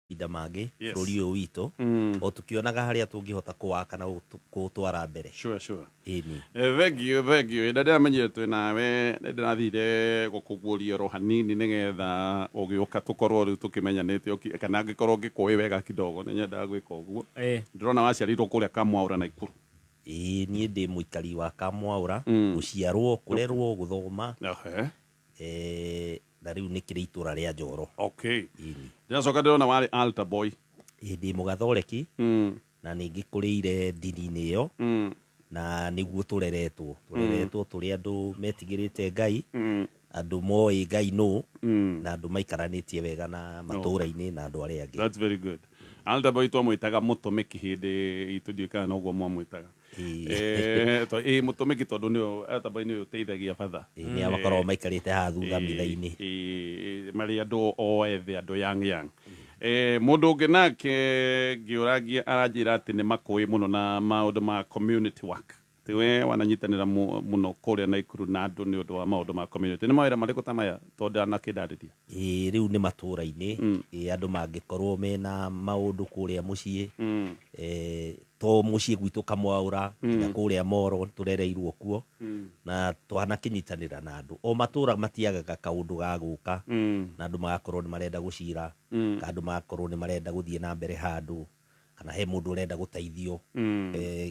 ida mangĩ Yes. bũrũri ũyũ witũ o tukĩonaga harĩa tũngĩhota kũwaka na kũtwara mbere. Sure, sure. Ĩni. Thank you. Ĩnda ndĩramenyire twĩ nawe ndĩrathire gũkũguũria ro hanini nĩgetha ũgĩũka tũkorwo rĩu tũkĩmenyanĩte kana angĩkorwo ngĩkũĩ wega kidogo nĩ nyendaga gwĩka ũguo. Ndĩrona waciarirwo kũrĩa Kamwaũra Naikuru. Niĩ ndĩ mũikari wa Kamwaũra, gũciarwo, kũrerwo, gũthoma. Na rĩu nĩkĩrĩ itũra rĩa Njoro. Okay. Ndĩracoka ndĩrona warĩ altar boy. Ndĩ Mũgathoreki na nĩngĩkũrĩire ndini-inĩ ĩyo na nĩguo tũreretwo tũrĩ andũ metigĩrĩte Ngai, andũ moĩ Ngai nũ na andũ maikaranĩtie wega na matũũra-inĩ na andũ arĩa angĩ. That's very good. Altar boy twamwĩtaga mũtũmĩki hĩndĩ itũ ndiũĩ kana noguo mwamwĩtaga. Mũtũmĩki tondũ nĩyo altar boy nĩyo ũteithagia batha. Nĩ abakorwo maikarĩte haha thutha mitha-inĩ. Marĩ andũ o ethĩ andũ young. Mũndũ ũngĩ nake ngĩũragia aranjĩra atĩ nĩ makũĩ mũno na maũndũ ma community work. Tiwe wananyitanĩra mũno kũrĩa Naikuru na andũ nĩ ũndũ wa maũndũ ma community. Nĩ mawĩra marĩkũ ta maya tondũ ndanakĩndarĩria? Rĩu nĩ matũũra-inĩ andũ mangĩkorwo mena maũndũ kũrĩa mũciĩ, to mũciĩ gwitũ Kamwaũra na kũrĩa Moro tũrereirwo kuo na twanakĩnyitanĩra na andũ. O matũũra matiagaga kaũndũ ga gũka na andũ magakorwo nĩ marenda gũcira, andũ magakorwo nĩ marenda gũthiĩ na mbere handũ, kana he mũndũ ũrenda gũteithio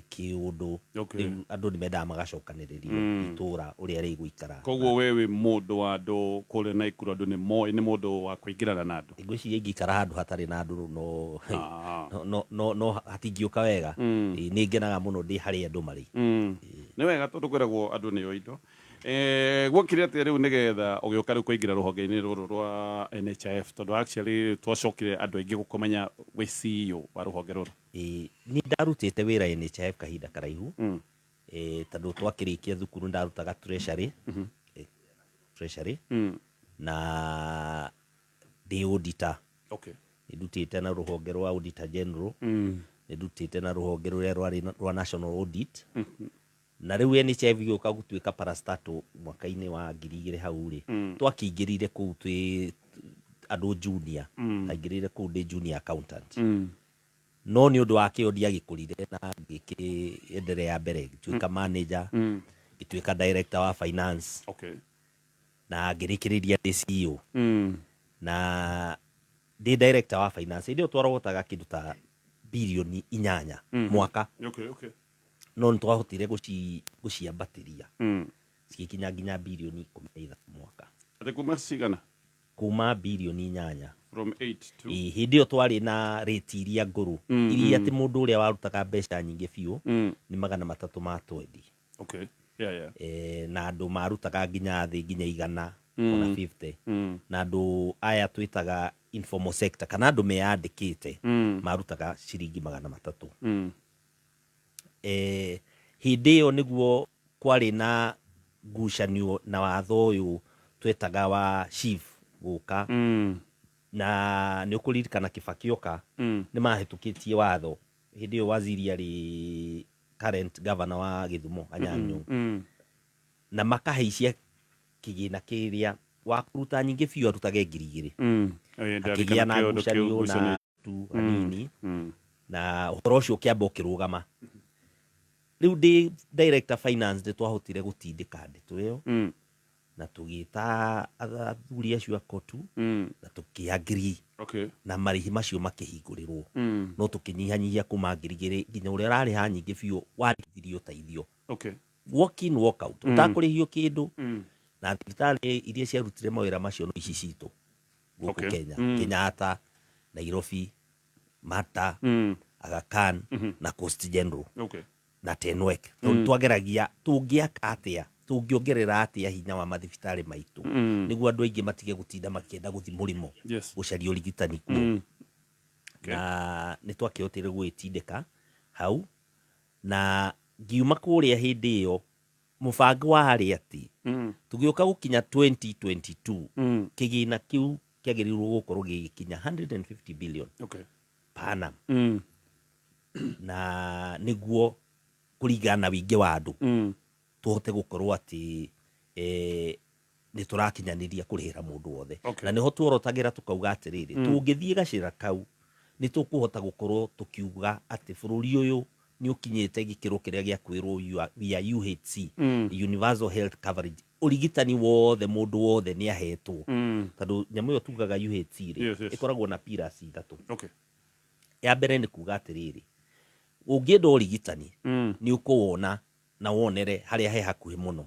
kĩũndũ. Rĩu andũ nĩ mendaga magacokanĩrĩrio itũũra ũrĩa rĩgũikara. Koguo we wĩ mũndũ wa andũ kũrĩa Naikuru, andũ nĩ moĩ, nĩ mũndũ wa kũingĩrana na andũ. Ngwĩciria ingĩikara handũ hatarĩ na andũ no hatingĩũka wega. Nĩ ngenaga mũno ndĩ harĩa andũ marĩ. Nĩ wega tondũ kwĩragwo andũ nĩo indo. Gwokire atĩa rĩu nĩgetha ũgĩũka rĩu kũingĩra rũhonge-inĩ rũrũ rwa NHIF, tondũ actually twacokire andũ aingĩ gũkũmenya wĩ CEO wa rũhonge rũrũ? Nĩ ndarutĩte wĩra NHIF kahinda karaihu, tondũ twakĩrĩkia thukuru ndarutaga treasury na ndĩ auditor. Nĩ ndutĩte na rũhonge rwa Auditor General, nĩ ndutĩte na rũhonge rũrĩa rwa National Audit, na rĩu NHIF gĩũka gũtuĩka parastatal mwaka-inĩ wa 2000 hau-rĩ, twakĩingĩrire kũu twĩ andũ junior, aingĩrire kũu ndĩ junior accountant. No nĩ ũndũ wa kĩo ndiagĩkũrire na ngĩkĩenderea mbere ngĩtuĩka manager, ngĩtuĩka director wa finance, na ngĩrĩkĩrĩria ndĩ CEO. Na ndĩ director wa finance ĩndĩ twarogotaga kĩndũ ta birioni 8 mwaka. No nĩ twahotire gũciambatĩria cigĩkinya nginya birioni 13 mwaka. Kuma cigana? Kuma birioni 8. From 8 to? Hĩndĩ ĩyo twarĩ na rate iria ngũrũ, iria atĩ mũndũ ũrĩa warutaga mbeca nyingĩ biũ nĩ 300 ma twendi. Na andũ marutaga nginya thĩ nginya 100 ona 50. Na andũ aya twĩtaga informal sector kana andũ meyandĩkĩte marutaga ciringi 300. Hĩndĩ ĩyo nĩguo kwarĩ na ngucanio na watho ũyũ twetaga wa chief gũka, na nĩ ũkũririkana Kibaki oka nĩ mahĩtũkĩtie watho. Hĩndĩ ĩyo waziri arĩ current governor wa Gĩthumo Anyang' Nyong'o, na makahaicia kĩgĩna kĩrĩa wa kũruta nyingĩ biũ arutage 2,000. Akĩgĩa na ngucanio na tu anini na ũhoro ũcio ũkĩamba ũkĩrũgama. Rĩu ndĩ director finance nĩ twahotire gũtindĩka ndeto ĩyo na tũgĩta athuri acio a kotu na tũkĩ-agree na marĩhi macio makĩhingũrĩrwo. No tũkĩnyihanyihia kuma 2,000 nginya ũrĩa ũrarĩha nyingĩ biũ warĩhithirio ũteithio. Walk in walk out, ũtakũrĩhio kĩndũ. Na thibitarĩ iria ciarutire mawĩra macio no ici citũ gũkũ Kenya, Kenyatta, Nairobi, Mata, Aga Khan na Coast General na Tenwek. Twageragia tũngĩaka atĩa, tũngĩongerera atĩa hinya wa mathibitarĩ maitũ nĩguo andũ aingĩ matige gũtinda makĩenda gũthi mũrimũ gũcaria ũrigitani kuo. Na nĩ twakĩhotire gwĩtindĩka hau, na ngiuma kũrĩa hĩndĩ ĩyo mũbango warĩ atĩ tũgĩũka gũkinya 2022 kĩgĩna kĩu kĩagĩrĩirwo gũkorwo gĩgĩkinya 150 billion per annum. Na nĩguo kũringana na wĩingĩ wa andũ tũhote gũkorwo atĩ nĩ tũrakinyanĩria kũrĩhĩra mũndũ wothe. Na nĩho tuorotagĩra tũkauga atĩrĩrĩ, tũngĩthiĩ gacĩra kau ni tukuhota gukorwo tukiuga ati bururi uyu ni ukinyite gikiro kiria gia kwirwo via UHC Universal Health Coverage urigitani wothe mundu wothe ni ahetwo tondu nyamu yo tugaga UHC ri ikoragwo na pillars ithatu. Ya mbere ni kuga atiriri ungienda urigitani ni ukuwona na wonere haria he hakuhi muno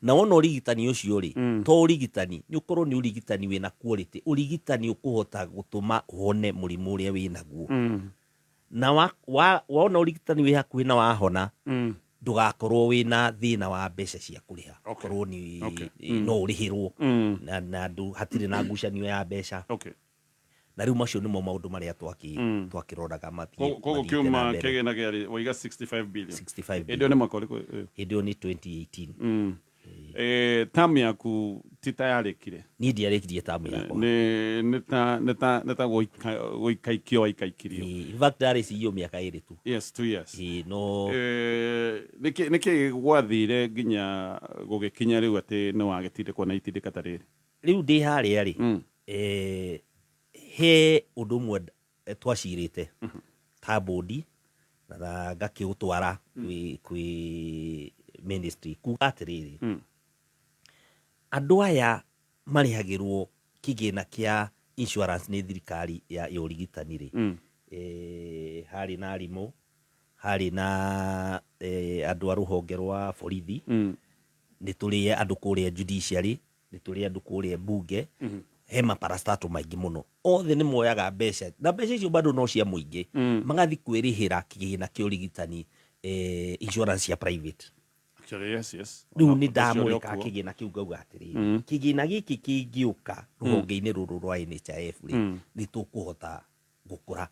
na wona urigitani ucio ri to urigitani ni ukorwo ni urigitani wina quality urigitani ukuhota gutuma hone murimu uria winaguo na wona urigitani wi hakuhi na wahona ndugakorwo wina thina wa mbeca cia kuriha korwo ni no urihirwo na ndu hatire na ngucanio ya mbeca na riu macio nimo maundu maria twakiroraga mathie kogo kiuma kegena gari oiga 65 billion ndio ni mwaka uliku ndio ni 2018 tamu yaku titayarekire ni ndiarekirie tamu yakwa neta goikaikio aikaikirio in fact dari si hiyo miaka iri tu 2 years no niki gwathire nginya gugikinya riu ati ni wagetire kona itindika tariri riu ndi haria ri he undu mwe twacirite ta bodi na ngakiutwara kwi ministry kuga atiriri andu aya marihagirwo kigina kia insurance ni thirikari ya urigitani ri hari na arimu hari na andu a ruhonge rwa borithi ni turi andu kuria judiciary ni turi andu kuria bunge he maparastato maingi muno othe ni moyaga mbeca na mbeca icio bado no cia muingi magathi kwirihira kigina kia urigitani insurance ya private. Yes. Riu ni ndamurika kigina kiu ngauga atiri kigina giki kingiuka ruhonge-ini ruru rwa NHIF ri ni tukuhota gukura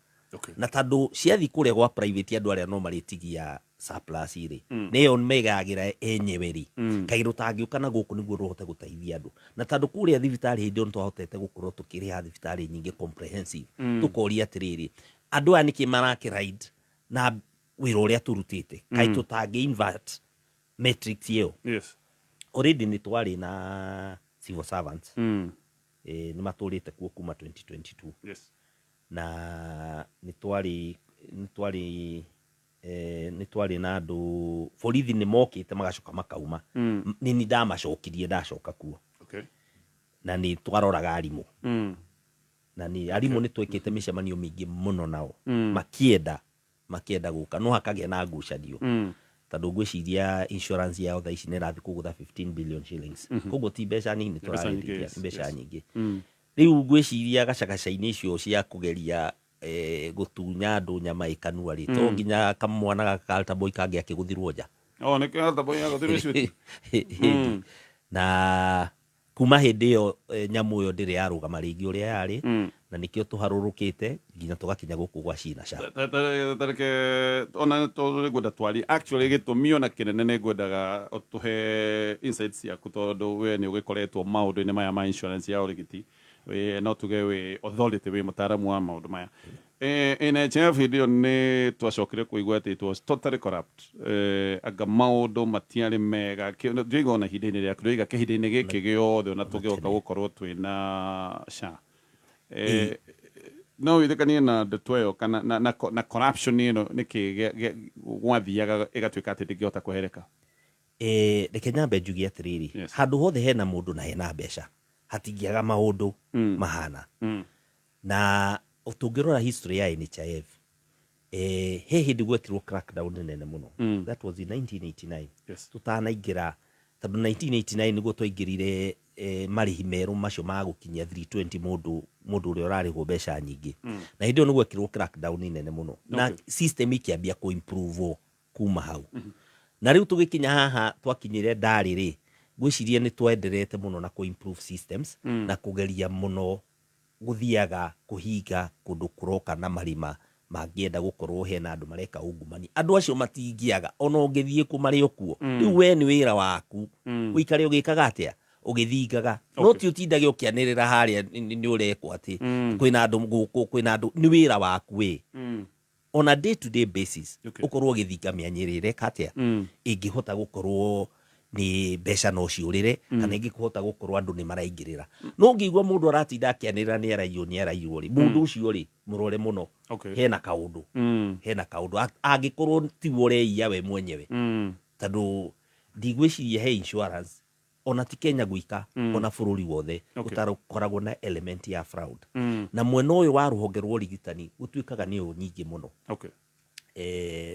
na tondu ciathi kuria gwa private andu aria no maritigia surplus ri niyo megagira enyewe ri kairo tangiuka na guku niguo ruhote guteithia andu na tondu kuria thibitari hindi on twahotete gukorwo tukiriha thibitari nyingi comprehensive tukoria atiriri andu aya niki marakiride na wira uria turutite kai tutangi invert metrics yo already ni twari na civil servants ni maturite kuo kuma 2022 na ni twari na andu borithi ni mokite magacoka makauma ni ndamacokirie ndacoka kuo na ni twaroraga arimu na ni arimu ni twekite micemanio mingi muno nao makienda guka no hakagia na ngucanio tondu ngwiciria insurance yao tha ici ni rathi kugutha 15 billion shillings koguo ti mbeca nini turarendia mbeca nyingi riu ngwiciria gacagaca-ini icio cia kugeria gutunya andu nyama ikanua ri to nginya kamwana gakalta boy kangi akiguthirwo nja ni kalta boy agathirwo na kuma hindi yo nyamu yo ndiri yarugama ringi uria yari na nikio tuharurukite nginya tugakinya guku gwa China sha tareke ona to goda twali actually gitumio na kinene ne godaga otuhe insights ya kutondo we ni ugikoretwo maundu ni maya ma insurance ya urigiti we no tuge we authority we mutaramu wa maundu maya NHIF video ni twacokire kuigwa ati it was totally corrupt aga maundu matiari mega ndigo na hidini ria kuiga kihidini giki giothe ona tugioka gukorwo twina sha no ithekania na ndetweyo kana na corruption ino niki gwathiaga igatuika ati ndingihota kuhereka reke nyambe njugie atiriri handu hothe hena mundu na hena mbeca hatingiaga maundu mahana na utungirora history ya NHIF he hindi gwetirwo crackdown nene muno that was in 1989 tutanaingira tondu 1989 niguo twaingirire marihi meru macio ma gukinyia 320 mundu uria urarihwo mbeca nyingi na hindi niguo gwekirwo crackdown nene muno na system ikiambia ku improve kuma hau na riu tugikinya haha twakinyire ndari ri gwiciria ni twenderete muno na ku improve systems na kugeria muno guthiaga kuhinga kundu kuroka na marima mangienda gukorwo hena andu mareka ungumani andu acio matingiaga ona ungithie kumari okuo riu we ni wira waku uikare ugikaga atia ugithingaga no ti utindage ukianirira haria ni urekwo ati kwina andu guku kwina andu ni wira waku we on a day to day basis ukorwo ugithinga mianyirire katia ingihota gukorwo ni mbeca no ciurire kana ingikuhota gukorwo andu ni maraingirira no ngigwa mundu aratinda akianira ni araiywo ri mundu ucio ri murore muno hena kaundu angikorwo ti woreia we mwenyewe tondu ndigwiciria he insurance ona ti Kenya gwika ona bururi wothe utarakoragwo na element ya fraud na mwena uyu wa ruhonge rwa urigitani gutuikaga ni nyingi muno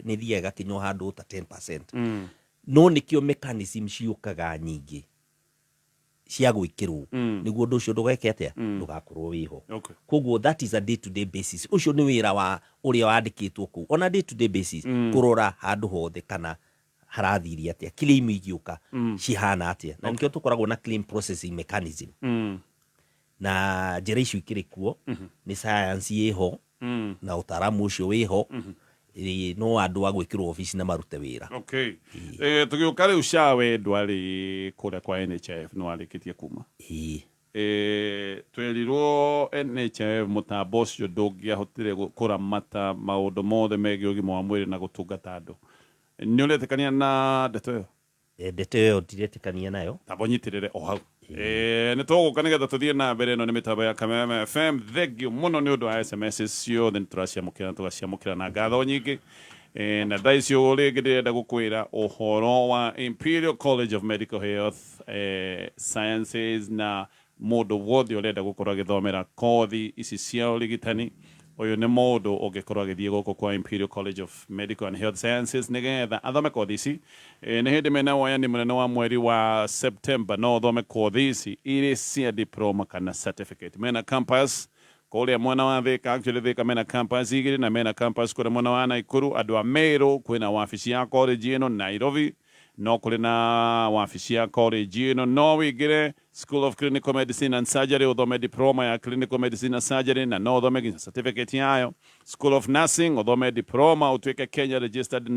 ni thiega kinyo handu ta 10% no nikio mechanism ciukaga nyingi cia gwikirwo niguo ndu ucio ndugeke atia ndugakorwo wiho koguo that is a day to day basis ucio ni wira wa uria wandikitwo ku on a day to day basis kurora handu hothe kana harathiria atia claim igiuka cihana atia na nikio tukoragwo na claim processing mechanism na njira icio ikirikuo ni science yeho na utaramu ucio wiho no andu agwikirwo office na marute wira tugiuka riu shawe ndwari kuria kwa NHIF no arikitie kuma twerirwo NHIF mutambo ucio ndungiahotire kuramata maundu mothe megie ugima wa mwiri na gutungata andu ni uretekania na ndeto iyo ndeto iyo ndiretekania nayo tabonyitirire o hau ni tuguka nigetha tuthie na mbere no ni mitambo ya Kameme FM thegio muno ni undu wa SMS cio then turaciamukira na ngatho nyingi na thaicio uringi ndirenda gukwira uhoro wa Imperial College of Medical Health Sciences na mundu wothe urenda gukorwo agithomera kothi ici cia urigitani uyu ni mundu ungikorwo agithie guku kwa Imperial College of Medical and Health Sciences nigetha athome kothi ici ni hindi mena woyani munene wa mweri wa September no thome kothi ici iri cia diploma kana certificate mena campus kuria mwena wa Thika actually Thika mena campus igiri na mena campus kuria mwena wa Naikuru andu a Meru kwina wabici ya college ino Nairobi no kuri na wabici ya college ino no wigire School of Clinical Medicine and Surgery uthome diploma ya Clinical Medicine and Surgery na no uthome certificate yayo School of Nursing uthome diploma utwike Kenya Registered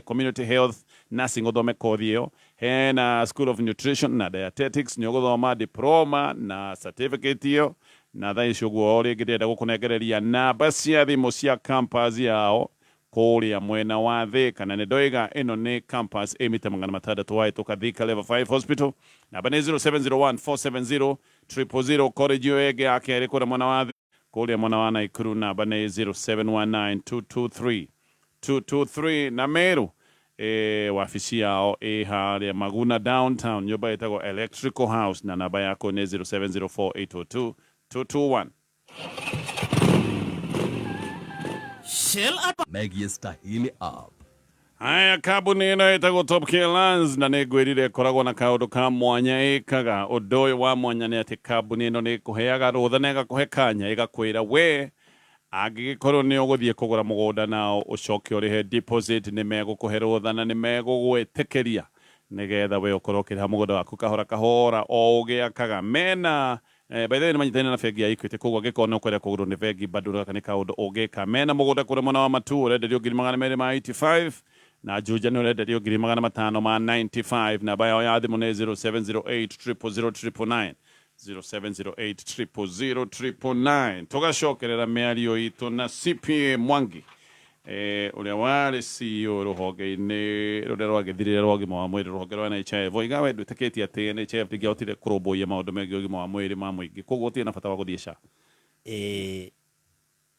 Community Health Nursing uthome kothi iyo hena School of Nutrition na Dietetics ni uguthoma diploma na certificate iyo na thaicio guo uri ngirenda gukunegereria namba cia thimu cia campus yao kuria mwena wa Thika na ndoiga ino ni campus emita 600 waituka Thika level 5 hospital namba ni 0701470000 college ege yake iri kuria mwena wa kuria mwena wa Naikuru namba ni 0719223223 na Meru wabici yao haria Maguna downtown nyumba itagwo Electrical House na namba yako ni 0704802221 Shell up Megistahili up. Haya kabuni ino itago Top Gear Lands na nigwirire koragwo na kaundu ka mwanya ikaga undu uyu wa mwanya ni ati kabuni ino ni kuheaga rutha na igakuhe kanya igakwira we angigikorwo ni uguthie kugura mugunda nao ucoke urihe deposit ni megukuhe rutha na ni megugwitikiria nigetha we ukorwo ukiriha mugunda waku kahora kahora o ugiakaga mena by the way ni manyitana na fegi ya Equity kugwa gikona ukwenda kugura ni fegi badura kana kaundu ugika mena mugunda kure mwana wa mature ndio ngiri 285 na Juja ni ndio ngiri 595 na bayo ya thimu ni 0708000999 0708000999 tugacokerera miario itu na CPA Mwangi uria wari CEO ruhonge-ini ruria rwagithirire rwa ugima wa mwiri ruhonge rwa NHIF igawe ndwitikitie ati NHIF ndingiahotire kurumbuia maundu megie ugima wa mwiri ma muingi koguo utie na bata wa guthie SHA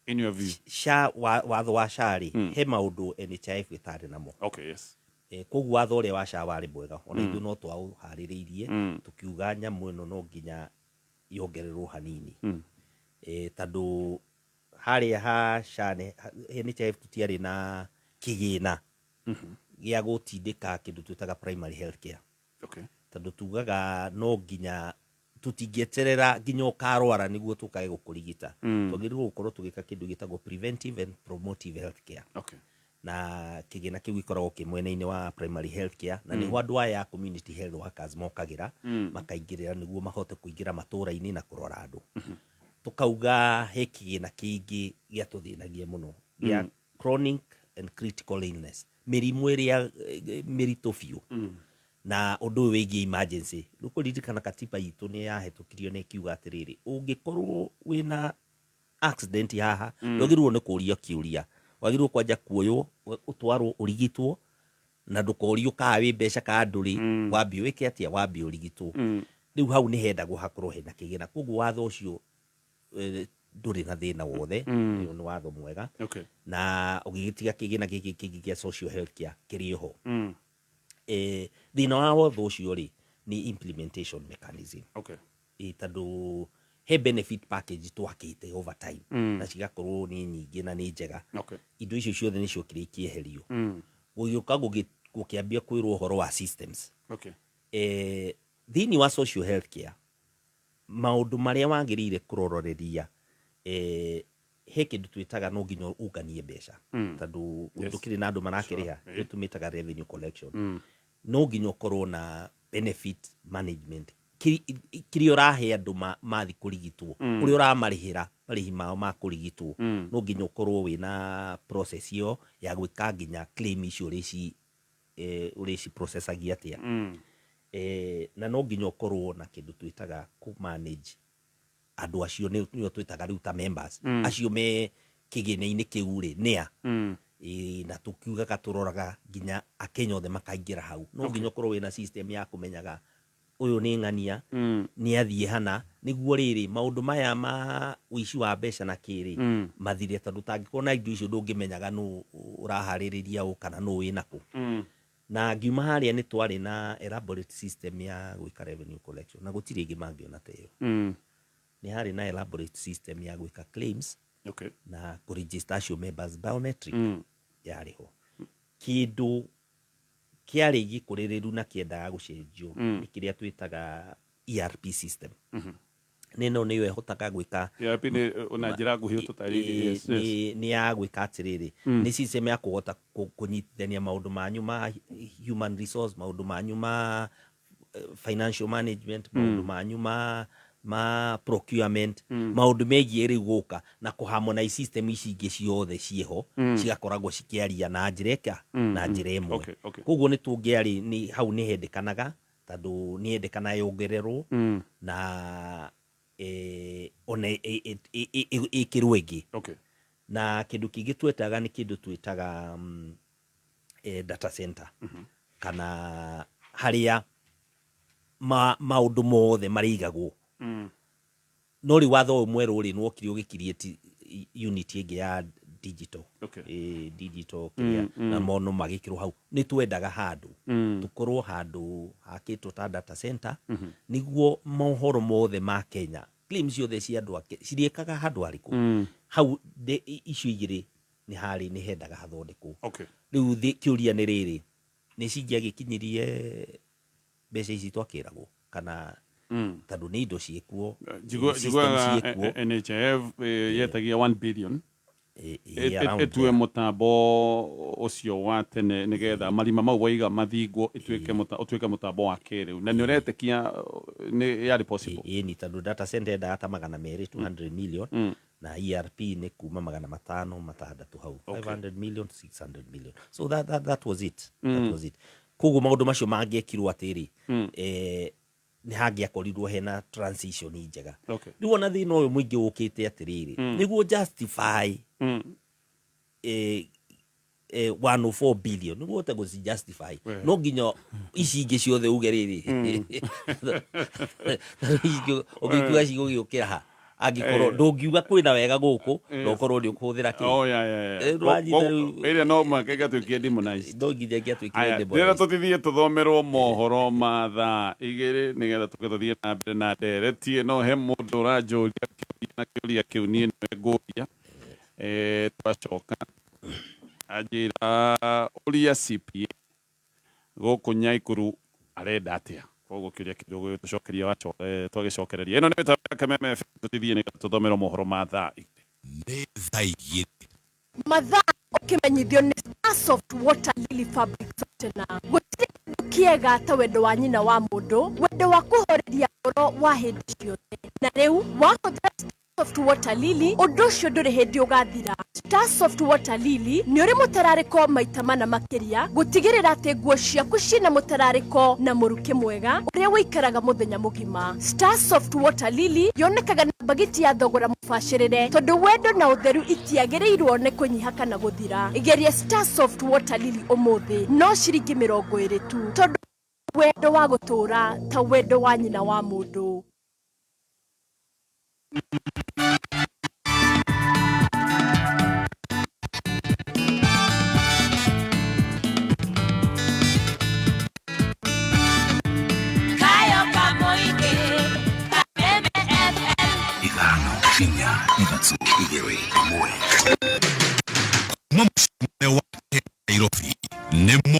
in your view SHA watho wa SHA ri he maundu NHIF itari namo okay yes koguo watho uria wa SHA wari mwega ona ithu no twauhaririirie tukiuga nyamu ino no nginya yongererwo hanini tondu haria ha SHA NHIF tutiari na kigina gia gutindika kindu twitaga primary health care okay tondu tugaga no nginya tutingieterera nginya ukarwara niguo tukage gukurigita tugirwo gukorwo tugika kindu gitagwo preventive and promotive health care okay na kigina kiu gikoragwo kimwena-ini wa primary health care na niho andu aya community health workers mokagira makaingirira niguo mahote kuingira matura-ini na kurora andu tukauga he kigina kingi gia tuthinagia muno gia chronic and critical illness mirimu iria mirito biu na undu wigie emergency rukuririkana katiba itu ni yahitukirio ni kiuga atiriri ungikorwo wina accident haha ndogirwo ni kuria kiuria wagirwo kwanja kuoywo utwarwo urigitwo na ndukorio ka wi mbeca ka nduri wambi wike atia wambi urigitwo riu hau ni hendagwo hakorwo hena kigina koguo watho ucio nduri na thina wothe ni watho mwega na ugigitiga kigina giki kingi kia social health care kiriho thina wa watho ucio ri ni implementation mechanism tondu he benefit package twakite over time na cigakorwo ni nyingi na ni njega indo icio ciothe nicio kirikieherio gugiuka gukiambia kwirwo horo wa systems thini wa social health care maundu maria wagirire kurororeria he kindu twitaga no nginya unganie mbeca tondu tukiri na andu marakiriha tumitaga revenue collection no nginya ukorwo na benefit management kiri urahe andu mathi kurigitwo uri uramarihira marihi mao ma kurigitwo no nginya ukorwo wina process iyo ya gwika nginya claim icio urici processagia atia na no nginya ukorwo na kindu twitaga ku manage andu acio nio twitaga riu ta members acio me kigina-ini kiu ri nia na tukiugaga turoraga nginya akenya othe makaingira hau no nginya ukorwo wina system ya kumenyaga uyu ni ngania ni athie hana niguo riri maundu maya ma uici wa mbeca na kiri mathire tondu tangikorwo na indo icio ndungimenyaga nu urahaririria u kana nu wina ku na ngiuma haria ni twari na elaborate system ya gwika revenue collection na gutiri ingi mangiona teyo ni hari na elaborate system ya gwika claims na kuregister acio members biometric yariho kindu kiari gikuririru na kiendaga gucenjio ni kiria twitaga ERP system nino niyo ehotaga gwika ERP ni una njira nguhi tutari ni ya gwika atiriri ni system ya kuhota kunyitithania maundu manyu ma human resource maundu manyu ma financial management maundu manyu ma procurement maundu megie ri guka na kuharmonize system ici ingi ciothe cieho cigakoragwo cikiaria na njireka na njira imwe koguo ni tungiari ni hau ni hendekanaga tondu ni hendekana yongererwo na one ikirwo ingi na kindu kingi twetaga ni kindu twitaga data center kana haria maundu mothe marigagwo no ri watho mweru ri no kiri ugikirieti unit ingi ya digital digital clear na mono magikirwo hau ni twendaga handu tukorwo handu hakitwo ta data center niguo mohoro mothe ma Kenya claims yothe cia andu ciriekaga handu hariku hau icio igiri ni hari ni hendaga hathondekwo riu kiuria ni riri ni cingiagikinyirie mbeca ici twakiragwo kana tondu ni indo ciekuo jigwa NHIF yetagia 1 billion etue mutambo ucio wa tene nigetha marima mau waiga mathingwo utuike mutambo wa kiriu na ni uretekia ni yari possible ni tondu data center data magana meri 200 million na ERP ni kuma magana matano matandatu hau 500 million 600 million so that was it koguo maundu macio mangiekirwo atiri ni hangia korirwo hena transition njega riu ona thina uyu mwingi ukite atiriri niguo justify 104 billion niguo te go justify no nginya ici ingi ciothe ugeriri ogikuga cigugikira ha angikorwo ndungiuga kwina wega guku no korwo ndi ukuhuthira ki ira no makega tukie demonize ndo nginya kia tukie demonize ndira tutithie tuthomerwo mohoro ma thaa igiri nigetha tugathie na mbere na nderetie no he mundu uranjuria na kiuria kiu nie nguria twacoka ajira uria CPA guku Nyaikuru arenda atia koguo kiuria kidogo tucokeria wacho twagicokereria ino ni Kameme tutithie ni tuthomero mohoro ma thaa igiri mathaa ukimenyithio ni Soft Water Lily Fabric Softener gutiri kiega ta wendo wa nyina wa mundu wendo wa kuhoreria ngoro wa hindi ciothe na riu wahothera Soft Water Lily undu ucio nduri hindi ugathira. Star Soft Water Lily ni uri mutarariko maita mana makiria gutigirira ati nguo ciaku cina mutarariko na muruke mwega uria wikaraga muthenya mugima. Star Soft Water Lily yonekaga na bagiti ya thogora mubashirire tondu wendo na utheru itiagirirwo ne kunyiha kana guthira. Igeria Star Soft Water Lily umuthi no ciringi 20 tu tondu wendo wa gutura ta wendo wa nyina wa mundu.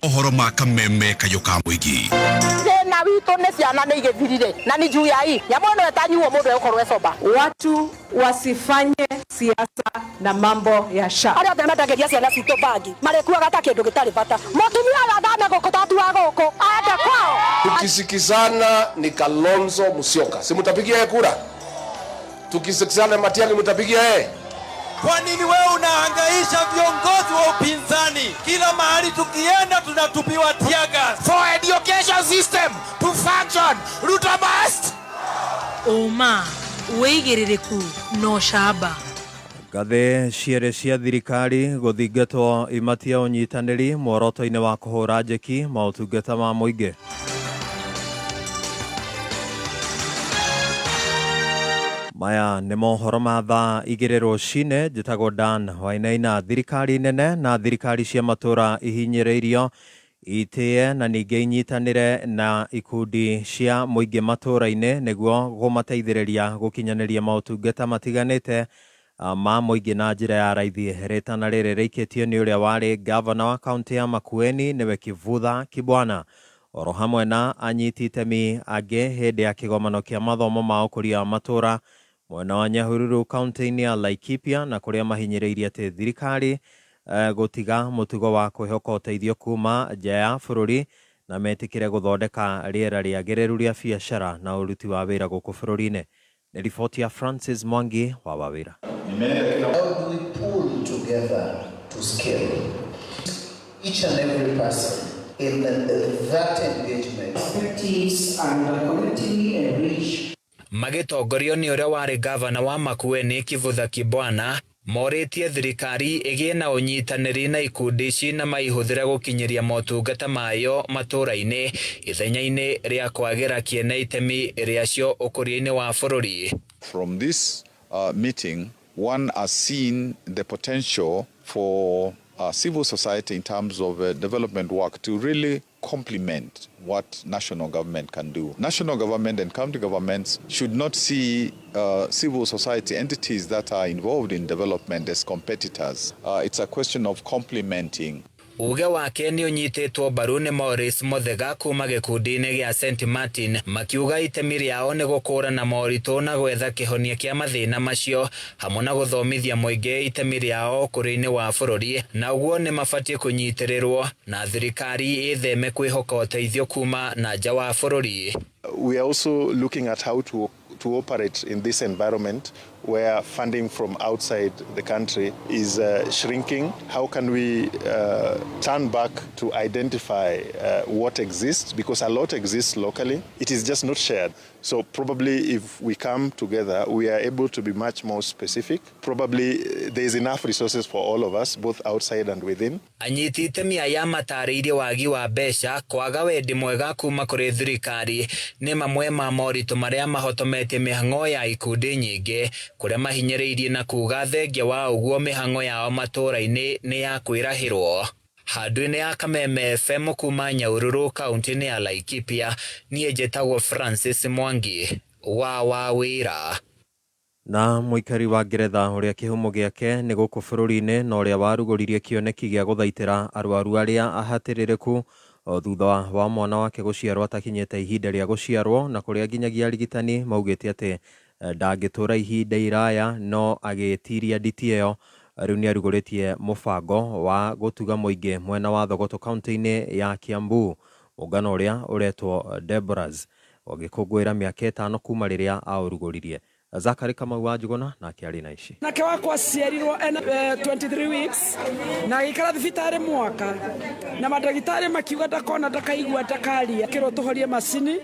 Mohoro makameme kayoka mwigi na wito ne ciana ne igethirire na ni juu ya hii nyamono etanyuo mundu ekorwe soba. Watu wasifanye siasa na mambo ya sha. Ari othe matageria ciana cito bangi marekuaga ata kindu gitari bata mutumia athame guku tatua guku aende kwao. Tukisikizana ni Kalonzo Musyoka, si mtapigia kura? Tukisikizana Matiang'i mtapigia yeye? Kwa nini wewe unahangaisha viongozi wa upinzani? Kila mahali tukienda tunatupiwa tear gas. For education system to function, Ruto must. Oma, weigiririku no shaba. Gathe ciere cia thirikari guthingatwo imatia unyitaniri mworoto-ini wa kuhura njeki mautungata ma muingi. Maya nĩ mohoro ma thaa 2 rũcinĩ. Njĩtagwo Dan Wainaina. Thirikari nene na thirikari cia matũra ihinyĩrĩirio itĩe na ningĩ inyitanĩre na ikundi cia mũingĩ matũra-inĩ nĩguo gũmateithĩrĩria gũkinyanĩria maũtungata matiganĩte ma mũingĩ na njĩra ya raithi. Rĩtana rĩrĩ rĩikĩtio nĩ ũrĩa warĩ gavana wa kaunti ya Makueni nĩwe Kivutha Kibwana, oro hamwe na anyiti itemi angĩ hĩndĩ ya kĩgomano kĩa mathomo ma ũkũria wa matũra mwena wa Nyahururu kaunti-inĩ ya Laikipia, na kũrĩa mahinyĩrĩirie atĩ thirikari gũtiga mũtugo wa kwĩhoka ũteithio kuma nja ya bũrũri na metĩkĩre gũthondeka rĩera rĩagĩrĩru rĩa biacara na ũruti wa wĩra gũkũ bũrũri-inĩ. Nĩ riboti ya Francis Mwangi wa Wawĩra. How do we pull together to scale each and every person in that engagement? Activities and collectively enrich. Magitongorio ni uria wari gavana wa Makueni Kivutha Kibwana morĩtie thirikari ĩgĩe na ũnyitanĩri na ikundi ici na maihũthĩre gũkinyĩria motungata mayo matũra-inĩ ithenya-inĩ rĩa kwagĩra kĩene itemi rĩacio ũkũria-inĩ wa bũrũri. From this meeting, one has seen the potential for civil society in terms of development work to really complement what national government can do. National government and county governments should not see civil society entities that are involved in development as competitors. It's a question of complementing. Uge wake ni unyitĩtwo mbaru nĩ Morris Muthega kuma gĩkundi-inĩ gĩa St. Martin, makiuga itemi rĩao nĩ gũkũrana moritũ na gwetha kĩhonia kĩa mathĩna macio hamwe na gũthomithia mũingĩ itemi rĩao ũkũria-inĩ wa bũrũri, na ũguo nĩ mabatie kũnyitĩrĩrwo na thirikari ĩtheme kwĩhoka ũteithio kuma na nja wa bũrũri. We are also looking at how to operate in this environment where funding from outside the country is shrinking. How can we turn back to identify what exists? Because a lot exists locally. It is just not shared. So probably if we come together, we are able to be much more specific. Probably there is enough resources for all of us, both outside and within. Anyiti itemi aya matarĩirie wagi wa mbeca, kwaga wendi mwega kuma kũrĩ thirikari nĩ mamwe ma moritũ marĩa mahotometie mĩhang'o ya ikundi nyingĩ, kũrĩa mahinyĩrĩirie na kuga thengia wa ũguo mĩhang'o yao matũra-inĩ nĩ ya kwĩrahĩrwo. Handũ-inĩ ya Kameme FM kuma Nyahururu kaunti-inĩ ya Laikipia, niĩ njĩtagwo Francis Mwangi wa Wawĩra. Na mũikari wa Ngeretha ũrĩa kĩhumo gĩake nĩ gũkũ bũrũri-inĩ na ũrĩa warugũririe kĩoneki gĩa gũthaitĩra arwaru arĩa ahatĩrĩrĩku thutha wa mwana wake gũciarwo atakinyĩte ihinda rĩa gũciarwo, na kũrĩa nginyagia arigitani maugĩte atĩ ndangĩtũra ihinda iraya no agĩtiria nditi ĩyo. Rĩu nĩ arugũrĩtie mũbango wa gũtuga mũingĩ mwena wa Thogoto kaunti-inĩ ya Kiambu, mũngano ũrĩa ũretwo Deborah's, ũgĩkũngũĩra mĩaka 5 kuma rĩrĩa aũrugũririe. Zakari Kamau wa Njuguna na kiari na ici. Nake wakwa ciarirwo 23 weeks na gikara thibitari mwaka na madagitari makiuga ndakona ndakaigua ndakaria kiro tuhorie macini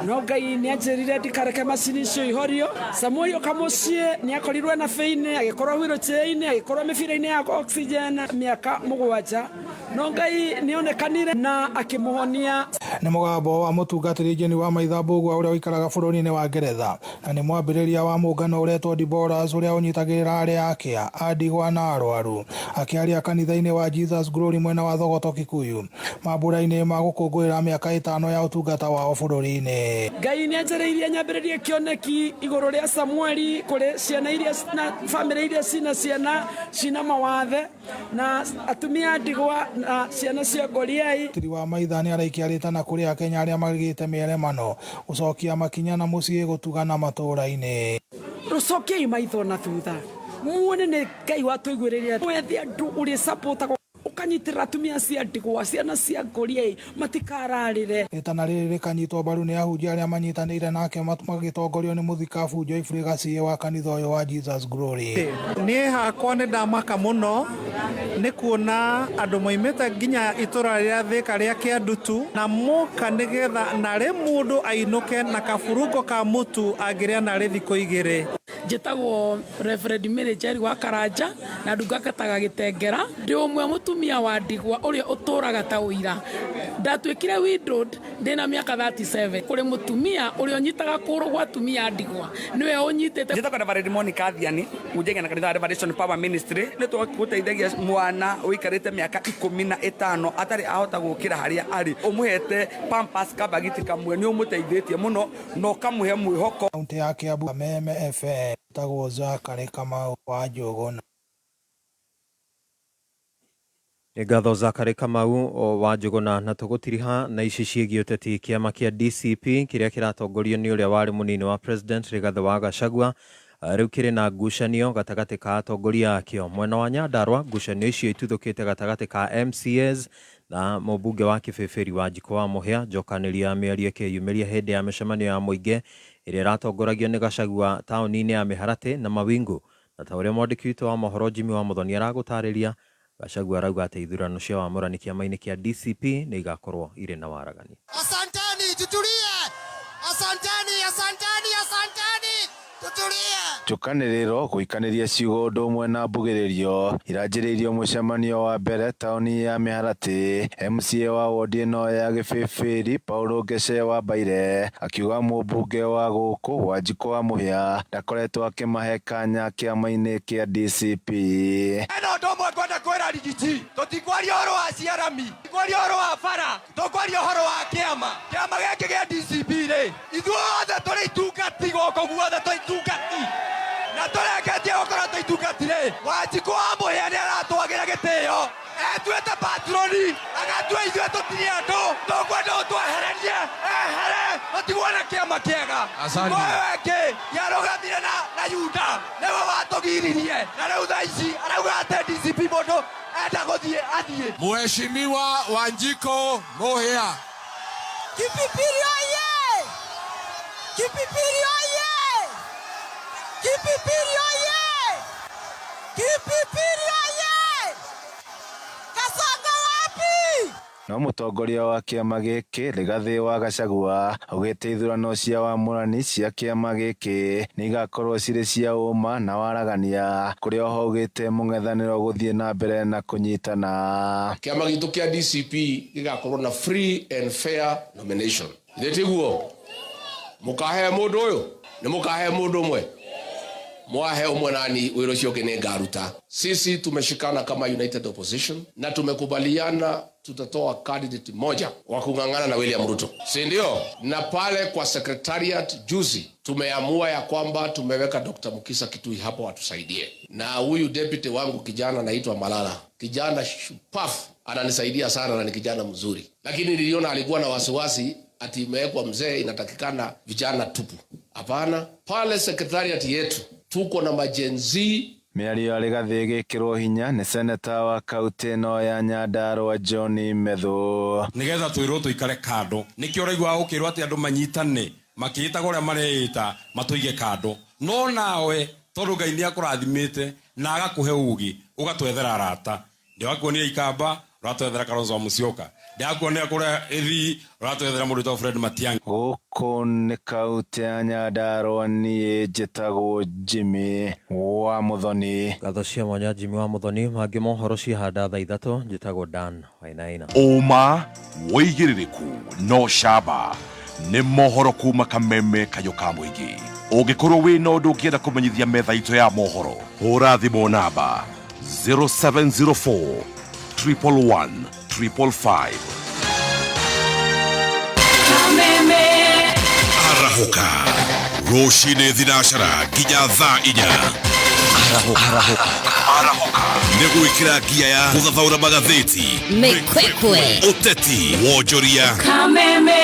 no Ngai ni anjirire ndikareke macini icio ihorio. Samuel Okamucie ni akorirwe na feine agikorwo wheelchair-ini agikorwo mibira-ini ya oxygen miaka 7 no Ngai ni onekanire na akimuhonia. Ni mugambo wa mutungatiri Jeni wa Maithambugu uria uikaraga bururi-ini wa Ngeretha na ni mwambiriria wa mungano uretwo Diboras uria unyitagirira aria akia andigwa na arwaru akiaria kanitha-ini wa Jesus Glory mwena wa Thogoto Kikuyu mambura-ini ma gukungwira miaka 5 ya utungata wao bururi-ini. Ngai ni anjiririe nyambiririe kioneki iguru ria Samueli kuri ciana iria na family iria cina mawathe na atumia ndigwa na ciana cia ngoriai. Tiri wa Maitha ni araikiarite na kuri Akenya aria magigite mieremano ucokia makinya na mucii gutugana matura-ini. Rucokiai maitho na thutha muone ni Ngai watuigwiriria wethi andu uri support ukanyitira atumia cia ndigwa ciana cia ngoriai matikararire. Itana riri rikanyitwo mbaru ni ahunjia aria manyitanire nake magitongorio ni muthikabu Joyfrey Gacie wa kanitha uyu wa Jesus Glory. Ni hakwa ni ndamaka muno ni kuona andu moimite nginya itura ria Thika ria Kiandutu na moka nigetha na ri mundu ainuke na kaburungo ka mutu agiria na ri thiko igiri. Njitagwo Reverend Mary Njeri wa Karanja na ndungataga Gitengera ndi umwe mutumia wa ndigwa uria uturaga ta uira ndatwikire widowed ndina miaka 37 kuri mutumia uria unyitaga kuru gwa tumia ndigwa niwe unyitete. Njitagwo Reverend Monica Athiani ujenge na kanitha Revelation Power Ministry ni tuguteithagia mwana uikarite miaka 15 atari ahota gukira haria ari umuhete pampers kabagiti kamwe ni umuteithĩtie muno no kamuhe mwihoko. Kaunti ya Kiambu Meme FM tagwo Zakari Kamau wa Njuguna. Ngatho Zakari Kamau wa Njuguna na tugutiriha na ici ciĩgiĩ ũteti kĩama kĩa DCP kiria kiratongorio ni uria wari munini wa president Rigathi wa Gachagua riu kiri na ngucanio gatagati ka atongoria akio mwena wa Nyandarua. Ngucanio icio ituthukite gatagati ka MCAs na mũmbunge wa Kĩbĩbĩri wa Njiko wa Mũhĩa njokaniria mĩario ĩkĩyumĩria hĩndĩ ya mĩcemanio ya mũingĩ ĩrĩa ĩratongoragio nĩ Gachagua taũni-inĩ ya Mĩharatĩ na Mawingu. Na ta ũrĩa mwandĩki witũ wa mohoro Jimmy wa Muthoni aragũtarĩria, Gachagua arauga atĩ ithurano cia wamũrani kĩama-inĩ kĩa DCP nĩ igakorwo irĩ na waragani. Asanteni, tutulie. Asanteni, asanteni, asanteni. Tutulie. Tukaniriro guikaniria ciugo undu umwe na mbugiririo iranjiriirio mucemanio wa mbere tauni ya Miharati. MCA wa wodi ino ya Gĩbĩbĩri Paulo Ngece wa Mbaire akiuga mũmbunge wa guku wa Njiko wa Mũhĩa ndakoretwo akimahe kanya kĩama-inĩ kĩa DCP. Eno ndomwe ngwenda kwĩra rigiti tutikwaria ũhoro wa ciarami, tikwaria ũhoro wa bara, tukwaria ũhoro wa kĩama gĩkĩ gĩa DCP rĩ ithuothe tũrĩ itungati gũkũ guothe tũrĩ itungati na tũreketie gũkorwo tũrĩ itungati rĩ wa Njiko wa Mũhĩa nĩ aratwagĩra gĩtĩo etuĩte patroni agatua ithuĩ tũtirĩ andũ tũkwenda ũtwehererie ehere tũtigwo na kĩama kĩega moyo wake yarũgamire na Yuda nĩwe watũgiririe na rĩu thaa ici arauga atĩ DCP mũndũ enda gũthiĩ athiĩ. Mheshimiwa wa Njiko Mũhĩa. Kipipiri oye! Kipipiri oye! Kipipiri oye! Kipipiri oye! Kasongo wapi? No mũtongoria wa kĩama gĩkĩ Rigathi wa Gachagua augĩte ithurano cia wamũrani cia kĩama gĩkĩ nĩ igakorwo cirĩ cia ũma na waragania, kũrĩa oho augĩte mũng'ethanĩro gũthiĩ na mbere na kũnyitana. Kĩama gitũ kĩa DCP gĩgakorwo na free and fair nomination. Tiguo mukahe mũndũ ũyũ nĩ mukahe mũndũ ũmwe mwahe ũmwe nani wĩra ũcio ũngĩ nĩ ngaruta. Sisi tumeshikana kama United Opposition na tumekubaliana tutatoa candidate moja wa kung'ang'ana na William Ruto, si ndio? Na pale kwa secretariat juzi tumeamua ya kwamba tumeweka Dr. Mukisa Kitui hapo atusaidie, na huyu deputy wangu kijana anaitwa Malala, kijana shupafu, ananisaidia sana na ni kijana mzuri, lakini niliona alikuwa na wasiwasi ati imewekwa mzee inatakikana vijana tupu. Hapana, pale secretariat yetu tuko na majenzi. Mĩario ya Rigathi ĩgĩkĩrwo hinya nĩ seneta wa kaunti ĩno ya Nyandarua John Methu. Nigetha twĩrwo tũikare kando, nĩkĩo ũraigua gũkĩrwo atĩ andũ manyitane makiita gore mareita matuige kando no nawe tondu Ngai ni akurathimite na agakuhe ugi ugatwethera arata ndio akuonia Ikamba uratwethera Kalonzo Musyoka ndio akuonia kura Ethi uratwethera Mũndũ Fred Matiang'i guku ni kauti ya Nyandarua nie njitagwo Jimmy wa Muthoni gatho cia mwanya Jimmy wa Muthoni mangi mohoro cihanda thaa 3 njitagwo Dan Wainaina Uma woigiririku no shaba ni mohoro kuma Kameme Kayuka Mwingi ungikorwo wina undu ungienda kumenyithia metha itu ya mohoro hura thimu namba 0704 111 555 Kameme arahuka roshine thinashara nginya thaa 4 arahuka niguikira ngia ya guthathaura magatheti Mekwekwe uteti wonjoria Kameme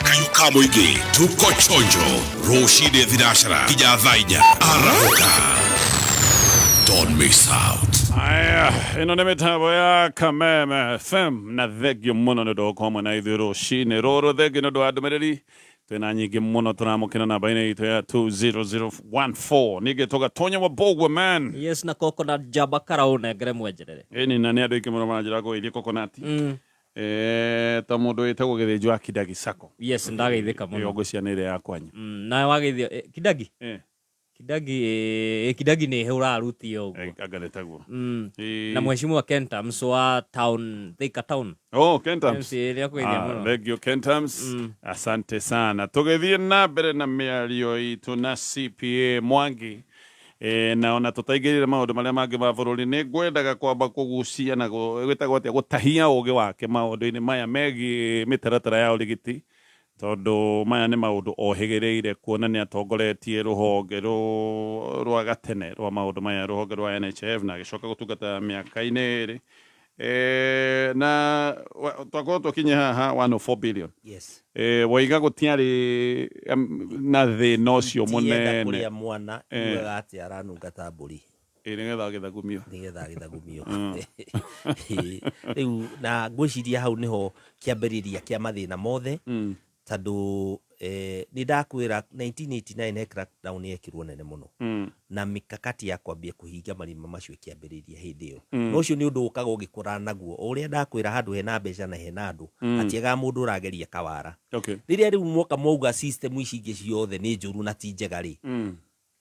Kayuka Mwingi tuko chonjo roshine thinashara nginya thaa 4 arahuka don't miss out. Aya, ino nä mä tambo ya Kameme FM na thegio muno nä ndå gå komwe na ithuä rå cinä rå rå thegio nä ndå wa ndå mä rä ri twä na nyingä må no tå ramå kä na namba-inä itå ya 20014 nä ngä tå gatonya wa Bogwa man yes na coconut jamba karau nengere mwenjerere ĩni na nä andå aingä må no maranjä ra kå geithia coconut ta må ndå wä tagwo gä thä njå wa Kidagi Sacco yes ndageithä ka må no ngå ciana ä rä ya kwanyu na wageithio Kidagi Kidagi nä hä å rarutio å guo anganetagwo na mheshimiwa Kentams wa town Thika town Kentams thegio Kentams asante sana tugethie na mbere na mĩario itũ na CPA Mwangi na ona tutaigirire maundu maria mangi ma bururi ni ngwendaga kwamba kugucia na gwitagwo atia gutahia ugi wake maundu-ini maya megi mitaratara ya urigiti tondu maya ni maundu ohigireire kuona ni atongoretie ruhonge rwa gatene rwa maundu maya ruhonge rwa NHF na gicoka gutungata miaka-ini iri na twakorwo twakinye haha 104 billion yes waiga gutiari na thina ucio munene kuria mwana iwega ati aranungata mburi nigetha githagumio riu na ngwiciria hau niho kiambiriria kia mathina mothe tondu ni ndakwira 1989 crackdown yekirwo nene muno na mikakati ya kwambia kuhinga marima macio kiambiriria hindi iyo no ucio ni undu ukaga ugikura naguo uria ndakwira handu hena mbeca na hena andu atiega mundu urageria kawara riria riu mwoka mwauga system ici ingi ciothe ni njuru na ti njega ri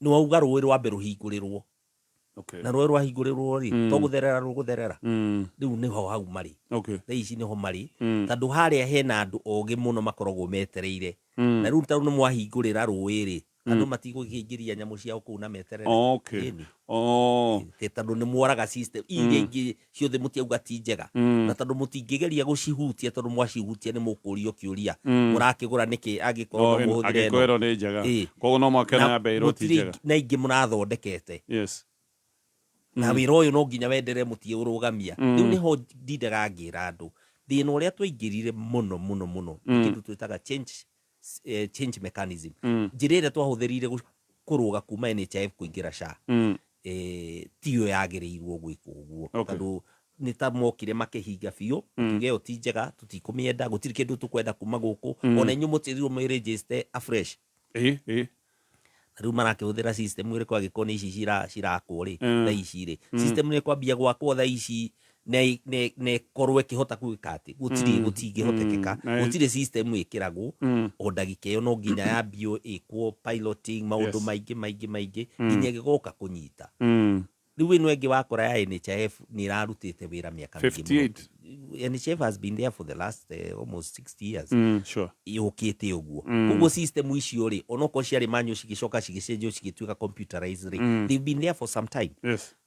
ni wauga rũĩ rwambe rũhingũrĩrwo na rũĩ rwahingũrĩrwo ri to gũtherera rũgũtherera riu niho hau mari thaa ici niho mari tondu haria hena andu ogĩ muno makoragwo metereire na riu tondu ni mwahingũrĩra rũĩ ri andu matigũkĩingĩria nyamũ ciao kũu na meterere tondu ni mworaga system iria ingĩ ciothe mũtiauga ti njega na tondu mũtingĩgeria gũcihutia tondu mwacihutia ni mũkũrio kĩũria mũrakĩgũra nĩkĩ angĩkorwo mũhũthĩre agĩkwĩrwo nĩ njega koguo no mwakena ya mbei ti njega na ingĩ mũrathondekete na wĩra ũyũ no nginya wendere mũtiũrũgamia rĩu niho ndindaga ngĩra andũ thĩna ũrĩa twaingĩrire mũno kĩndũ twĩtaga change mechanism njĩra ĩrĩa twahũthĩrire kũrũga kuma NHIF kũingĩra SHA tiyo yagĩrĩirwo gwĩkwo ũguo tondũ nĩ ta mokire makĩhinga biũ tuge ĩyo ti njega tũtikũmĩenda gũtirĩ kĩndũ tũkwenda kuma gũkũ ona inyuĩ mũtirirwo mwĩregister afresh riu marakĩhũthĩra system ĩrĩkũ angĩkorwo nĩ ici cirakwo rĩ thaa ici rĩ system nĩ kwambia gwakwo thaa ici na ĩkorwo ĩkĩhota gwĩka atĩ gũtingĩhotekeka gũtirĩ system ĩkĩragwo o ndagĩka ĩyo no nginya yambio ĩkwo piloting maũndũ maingĩ nginya ĩgĩgoka kũnyita riu ĩno ĩngĩ wakora ya NHIF nĩ ĩrarutĩte wĩra mĩaka mĩingĩ NHIF has been there for the last almost 60 years yũkĩte ũguo ũguo system icio rĩ onokorwo ciarĩ manual cigĩcoka cigĩcenjio cigĩtuĩka computerized rĩ they've been there for some time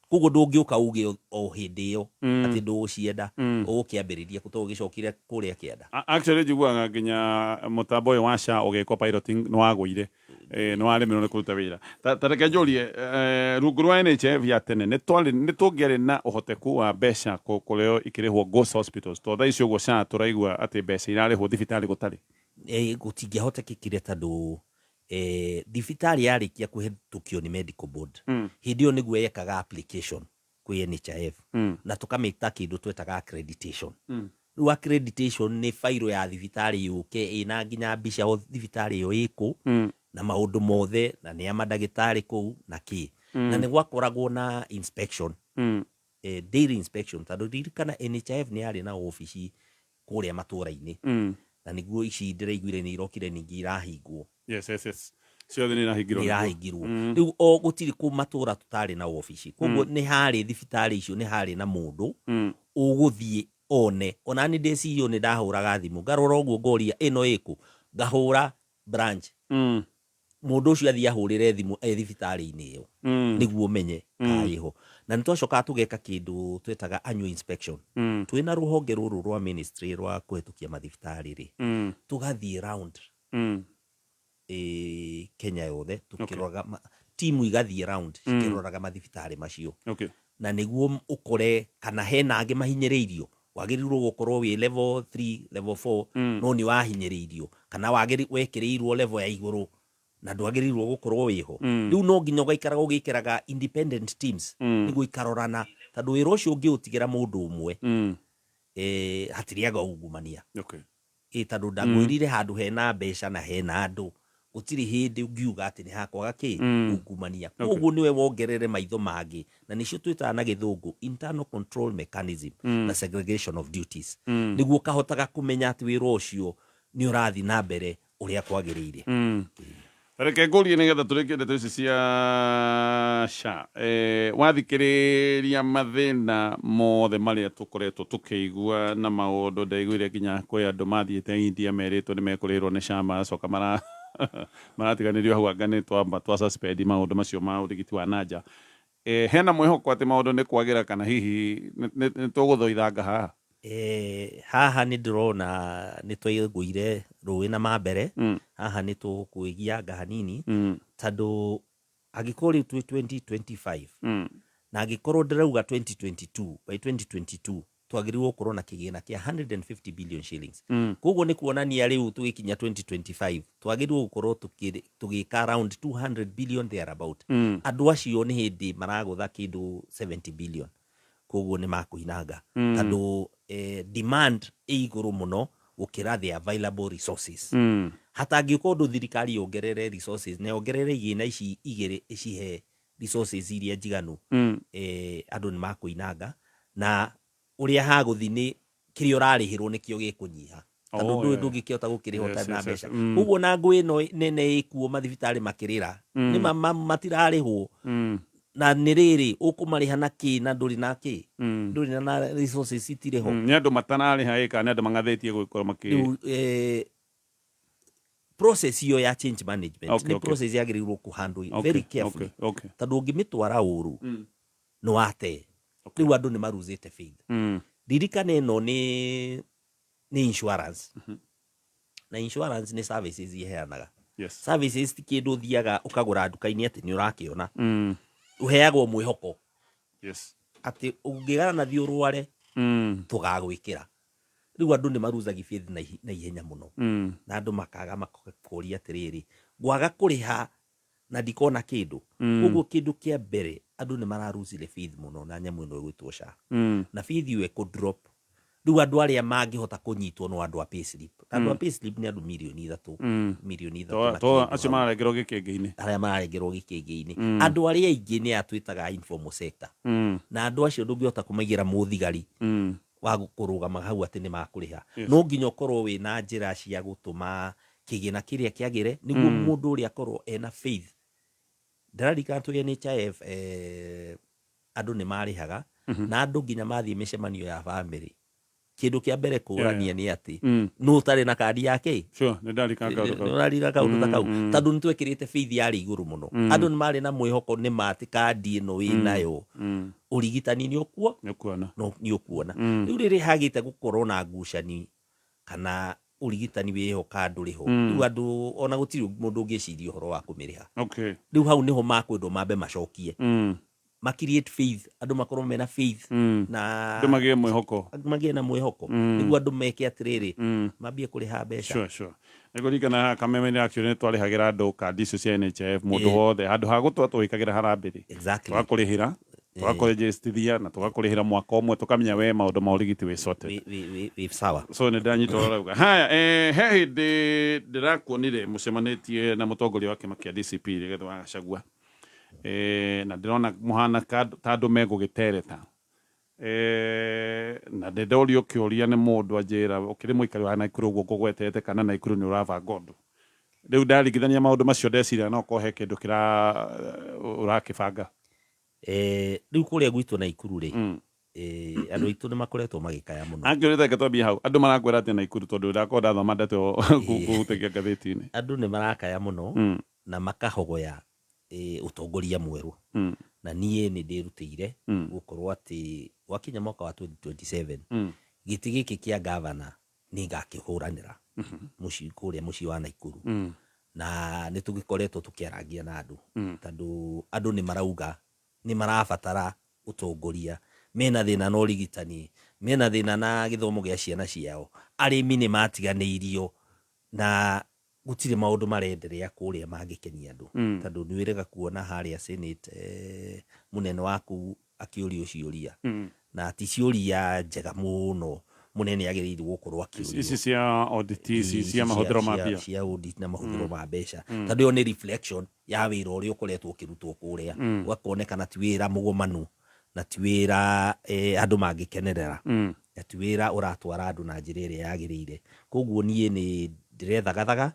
koguo ndũngĩũka uge o hĩndĩ ĩyo atĩ ndũgũcienda ũgũkĩambĩrĩria gũtogwo gĩcokire kũrĩa kĩenda actually njiguaga nginya mũtambo ũyũ wa SHA ũgĩkwo piloting nĩ wagũire nĩ waremirwo nĩ kũruta wĩra ta reke njũrie rungu rwa NHIF ya tene nĩ tũngĩarĩ na ũhoteku wa mbeca kũrĩo ikĩrĩhwo ghost hospitals to thaa ici ũguo SHA tũraigua atĩ mbeca irarĩhwo thibitarĩ gũtarĩ gũtingĩahotekekire tondũ thibitarĩ yarĩkia kũhetũkio nĩ medical board hĩndĩ ĩyo nĩguo yekaga application kwĩ NHIF na tũkamĩta kĩndũ twetaga accreditation riu accreditation ni fairo ya thibitari yuke ina nginya mbica o thibitari yo iko na maundu mothe na ni amadagitari kou na ki na ni gwakoragwo na inspection daily inspection tado ririkana NHIF ni ari na ofici kuria matura-ini na niguo ici ndiraiguire ni irokire ningi irahingwo ciothe ni irahingirwo riu o gutiri ku matura tutari na ofici koguo ni hari thibitari icio ni hari na mundu uguthie one ona ni ndecirio ni ndahuraga thimu ngarora uguo ngoria ino iku ngahura branch mundu ucio athia ahurire thimu thibitari-ini iyo niguo menye kaiho na nitwacoka tugeka kindu twetaga annual inspection twina ruhonge ruru rwa ministry rwa kuhetukia mathibitari ri tugathie round Kenya yothe tukiroraga timu igathie round tukiroraga mathibitari macio na niguo ukore kana hena ange mahinyiriirio wagirirwo gukorwo wi level 3 level 4 no ni wahinyiriirio kana wekirirwo level ya iguru na ndwagirirwo gukorwo wiho riu no nginya ugaikaraga ugikiraga independent teams niguo ikarorana tondu wira ucio ungiutigira mundu umwe hatiriaga ungumania tondu ndagwirire handu hena mbeca na hena andu gutiri hindi ungiuga ati ni hakwaga ki ungumania koguo niwe wongerere maitho mangi na nicio twitaga na githungu internal control mechanism na segregation of duties niguo kahotaga kumenya ati wira ucio ni urathi na mbere uria kwagirire reke ngurie nigetha turikie ndeto ici cia SHA wathikiriria mathina mothe maria tukoretwo tukiigua na maundu ndaiguire nginya kwi andu mathiite India meritwo ni mekurirwo ni SHA macoka maratiganirio hau anga ni twa suspend maundu macio ma urigiti wa nanja hena mwihoko ati maundu ni kwagira kana hihi ni tuguthoithanga haha haha ni ndirona ni twaiguire ruwi na mambere haha ni tukuigianga hanini tondu agikorwo tu 2025 na agikorwo ndirauga 2022 by 2022 twagirirwo gukorwo na kigina kia 150 billion shillings koguo ni kuonania riu tugikinya 2025 twagirirwo gukorwo tugika around 200 billion thereabout andu acio ni hindi maragutha kindu 70 billion koguo ni makuinanga tondu demand iguru muno gukira the available resources hata angikorwo thirikari yongerere resources na yongerere igina ici igire icihe resources iria njiganu andu ni makuinanga na uria haguthi ni kirio rarihirwo nikio gikunyiha tondu ndungikihota gukirihota na mbeca koguo na ngui ino nene ikuo mathibitari makirira ni matirarihwo na niriri ukumariha na ki na nduri na ki nduri na resources itireho ni andu matanariha ika ni andu mangathetie gukora maki process iyo ya change management ni process yagirirwo kuhandle very carefully tondu ungimitwara uru no ate riu andu ni maruzite faith ririkane no ni insurance na insurance ni services iheanaga services tikindu thiaga ukagura nduka-ini ati ni urakiona uheagwo mwihoko ati ungigana na thio rware tugagwikira riu andu ni maruzagi faith na ihenya muno na andu makaga makoria atiriri gwaga kuriha na ndikona kindu koguo kindu kia mbere andu ni mararuzire faith muno na nyamu ino gwitwo SHA na faith iwe ku drop riu andu aria mangihota kunyitwo no andu a payslip andu a payslip ni andu milioni 3 milioni 3 to acio marengerwo gikingi-ini aria marengerwo gikingi-ini andu aria aingi ni atwitaga informal sector na andu acio ndungihota kumagira muthigari wa kurugama hau ati ni makuriha no nginya ukorwo wi na njira cia gutuma kigina kiria kiagire niguo mundu uria akorwo ena faith ndararika tu NHIF andu ni marihaga na andu nginya mathie micemanio ya family kindu kia mbere kurania ni ati no tari na kadi yake ni ndarika kaundu ta kau tondu ni twekirite faith yari iguru muno andu ni mari na mwihoko ni mati kadi ino wi nayo urigitani ni ukuo ni ukuona riu riri hagite gukorwo na ngucani kana urigitani wiho kandu riho riu andu ona gutiri mundu ungiciria uhoro wa kumiriha riu hau niho makwendwo mambe macokie create faith andu makorwo mena faith na andu magie na mwihoko niguo andu meke atiriri mambie kuriha mbeca nigurikana kameme ni akire twarihagira andu kandi icio cia NHIF mundu wothe handu ha gutwa twikagira harambiri exactly twakurihira tugakurejestithia na tugakurihira mwaka umwe tukamenya we maundu ma urigiti wi sorted wi sawa so ni ndanyita urauga haya he hindi ndirakuonire mucemanitie na mutongoria wa kima kia DCP Rigathi wa Gachagua na ndirona muhana tandu megugitereta na ndendorio kiuria ni mundu anjira ukiri muikari wa Naikuru guo kugwetete kana Naikuru ni urabanga undu riu ndarigithania maundu macio ndeciria no kohe kindu kira urakibanga riu kuria gwitu Naikuru ri andu aitu ni makoretwo magikaya muno angirite ketwambia hau andu marakwira ati Naikuru tondu ndakonda thoma ndeto gutekia gatheti-ini andu ni marakaya muno na makahogoya utongoria mweru na nie ni ndirutire gukorwo ati wakinya mwaka wa 2027 giti giki kia governor ni ngakihuranira muci wa Naikuru na ni tugikoretwo tukiaragia na andu tondu andu ni marauga ni marabatara utongoria mena thina na urigitani mena thina na githomo gia ciana ciao arimi ni matiganeirio na gutire maundu marenderea kuria mangikenia andu tondu ni wirega kuona haria Senate munene waku akiurio ciuria na ti ciuria njega muno munene agiriire gukorwo akiurio ici cia audit cia mahuthiro ma bia cia audit na mahuthiro ma mbeca tondu yo ni reflection ya wira uria ukoretwo ukirutwo kuria ugakonekana ti wira mugomanu na ti wira andu mangikenerera na ti wira uratwara andu na njira iria yagiriire koguo nie ni ndirethagathaga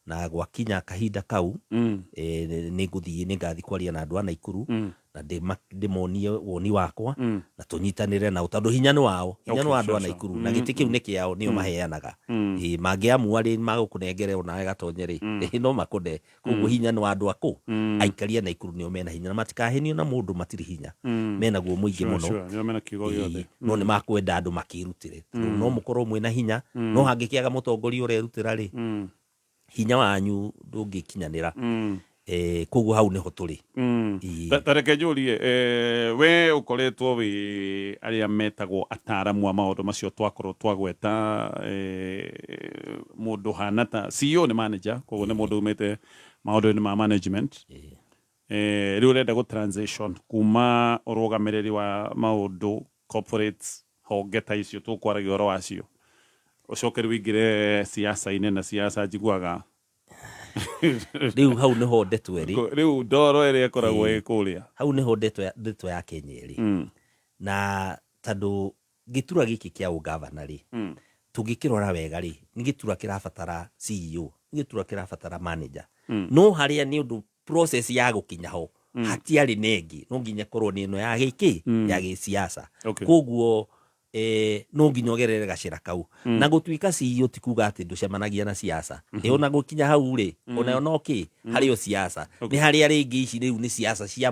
na gwakinya kahinda kau ni nguthii ni ngathi kwaria na andu a Naikuru na ndimonie woni wakwa na tunyitanire na utandu hinya ni wao hinya ni andu a Naikuru na giti kiu ni kiao nio maheanaga mangiamua ri magukunengere ona gatonyeri no makunde koguo hinya ni andu aku aikaria Naikuru nio mena hinya na matikahenio na mundu matiri hinya mena guo muingi muno no ni makwenda andu makirutire no mukorwo mwena hinya no hangikiaga mutongoria urerutira ri hinya wanyu ndungikinyanira koguo hau niho turi tareke njurie we ukoretwo wi aria metagwo ataramu a maundu macio twakorwo twagweta mundu hana ta CEO ni manager koguo ni mundu umite maundu-ini ma management riu urenda gu transition kuma urugamiriri wa maundu corporate honge ta icio tukwaragia oro wacio ucokeri wingire siasa-ini na siasa njiguaga riu hau niho ndeto eri riu ndoro eri ekoragwo ikuria hau niho ndeto ya Kenyeri na tondu gitura giki kia ugavana ri tugikirora wega ri ni gitura kirabatara CEO ni gitura kirabatara manager no haria ni undu process ya gukinya ho hatiari nengi no nginya korwo ni no ya giki ya gisiasa koguo no nginya ogerere gacira kau na gutwika CEO tikuga ati nducemanagia na siasa ona gukinya hau ri ona no ki hario siasa ni haria ringi ici riu ni siasa cia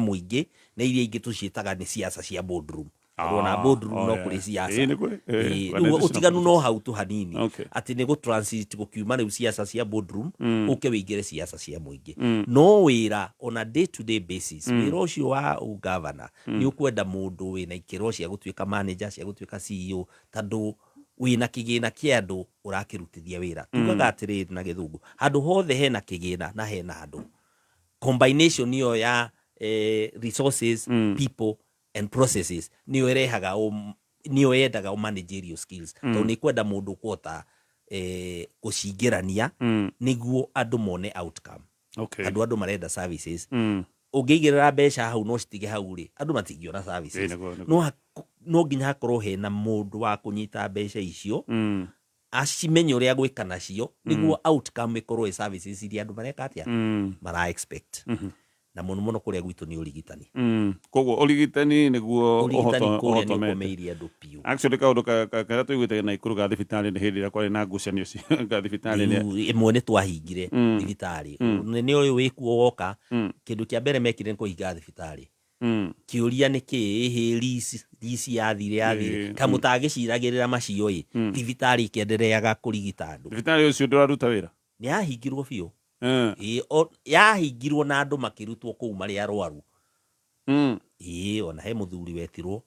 muingi na iria ingi tucietaga ni siasa cia boardroom ona boardroom no kuri siasa utiganu no hau tu hanini ati ni gu transit gukiuma riu siasa cia boardroom uke wingire siasa cia muingi no wira on a day to day basis wira ucio wa governor ni ukwenda mundu wina ikiro cia gutwika manager cia gutwika CEO tondu wina kigina kia andu urakirutithia wira tugaga atiri na githungu handu hothe hena kigina na hena andu combination yo ya resources people and processes niyo erehaga niyo yendaga managerial skills to ni kwenda mundu kwota gucingirania niguo andu mone outcome andu marenda services ungigirira mbeca hau no citige hau ri andu matingiona services no nginya hakorwo hena mundu wa kunyita mbeca icio acimenye uria gwika nacio niguo outcome ikorwo services iria andu mareka atia mara expect na muno kuria gwitu ni urigitani koguo urigitani niguo uhotomeiria andu piu actually kaundu karia tuiguite Naikuru ga thibitari ni hindi ria kwari na ngucanio ga thibitari ni imwe ni twahingire thibitari ni uyu wikuo woka kindu kia mbere mekire ni kuhinga thibitari kiuria ni ki risi yathire kamutagiciragirira macio thibitari ikendereaga kurigita andu thibitari ucio nduraruta wira ni yahingirwo biu yahingirwo na andu makirutwo kuu mari arwaru ona he muthuri wetirwo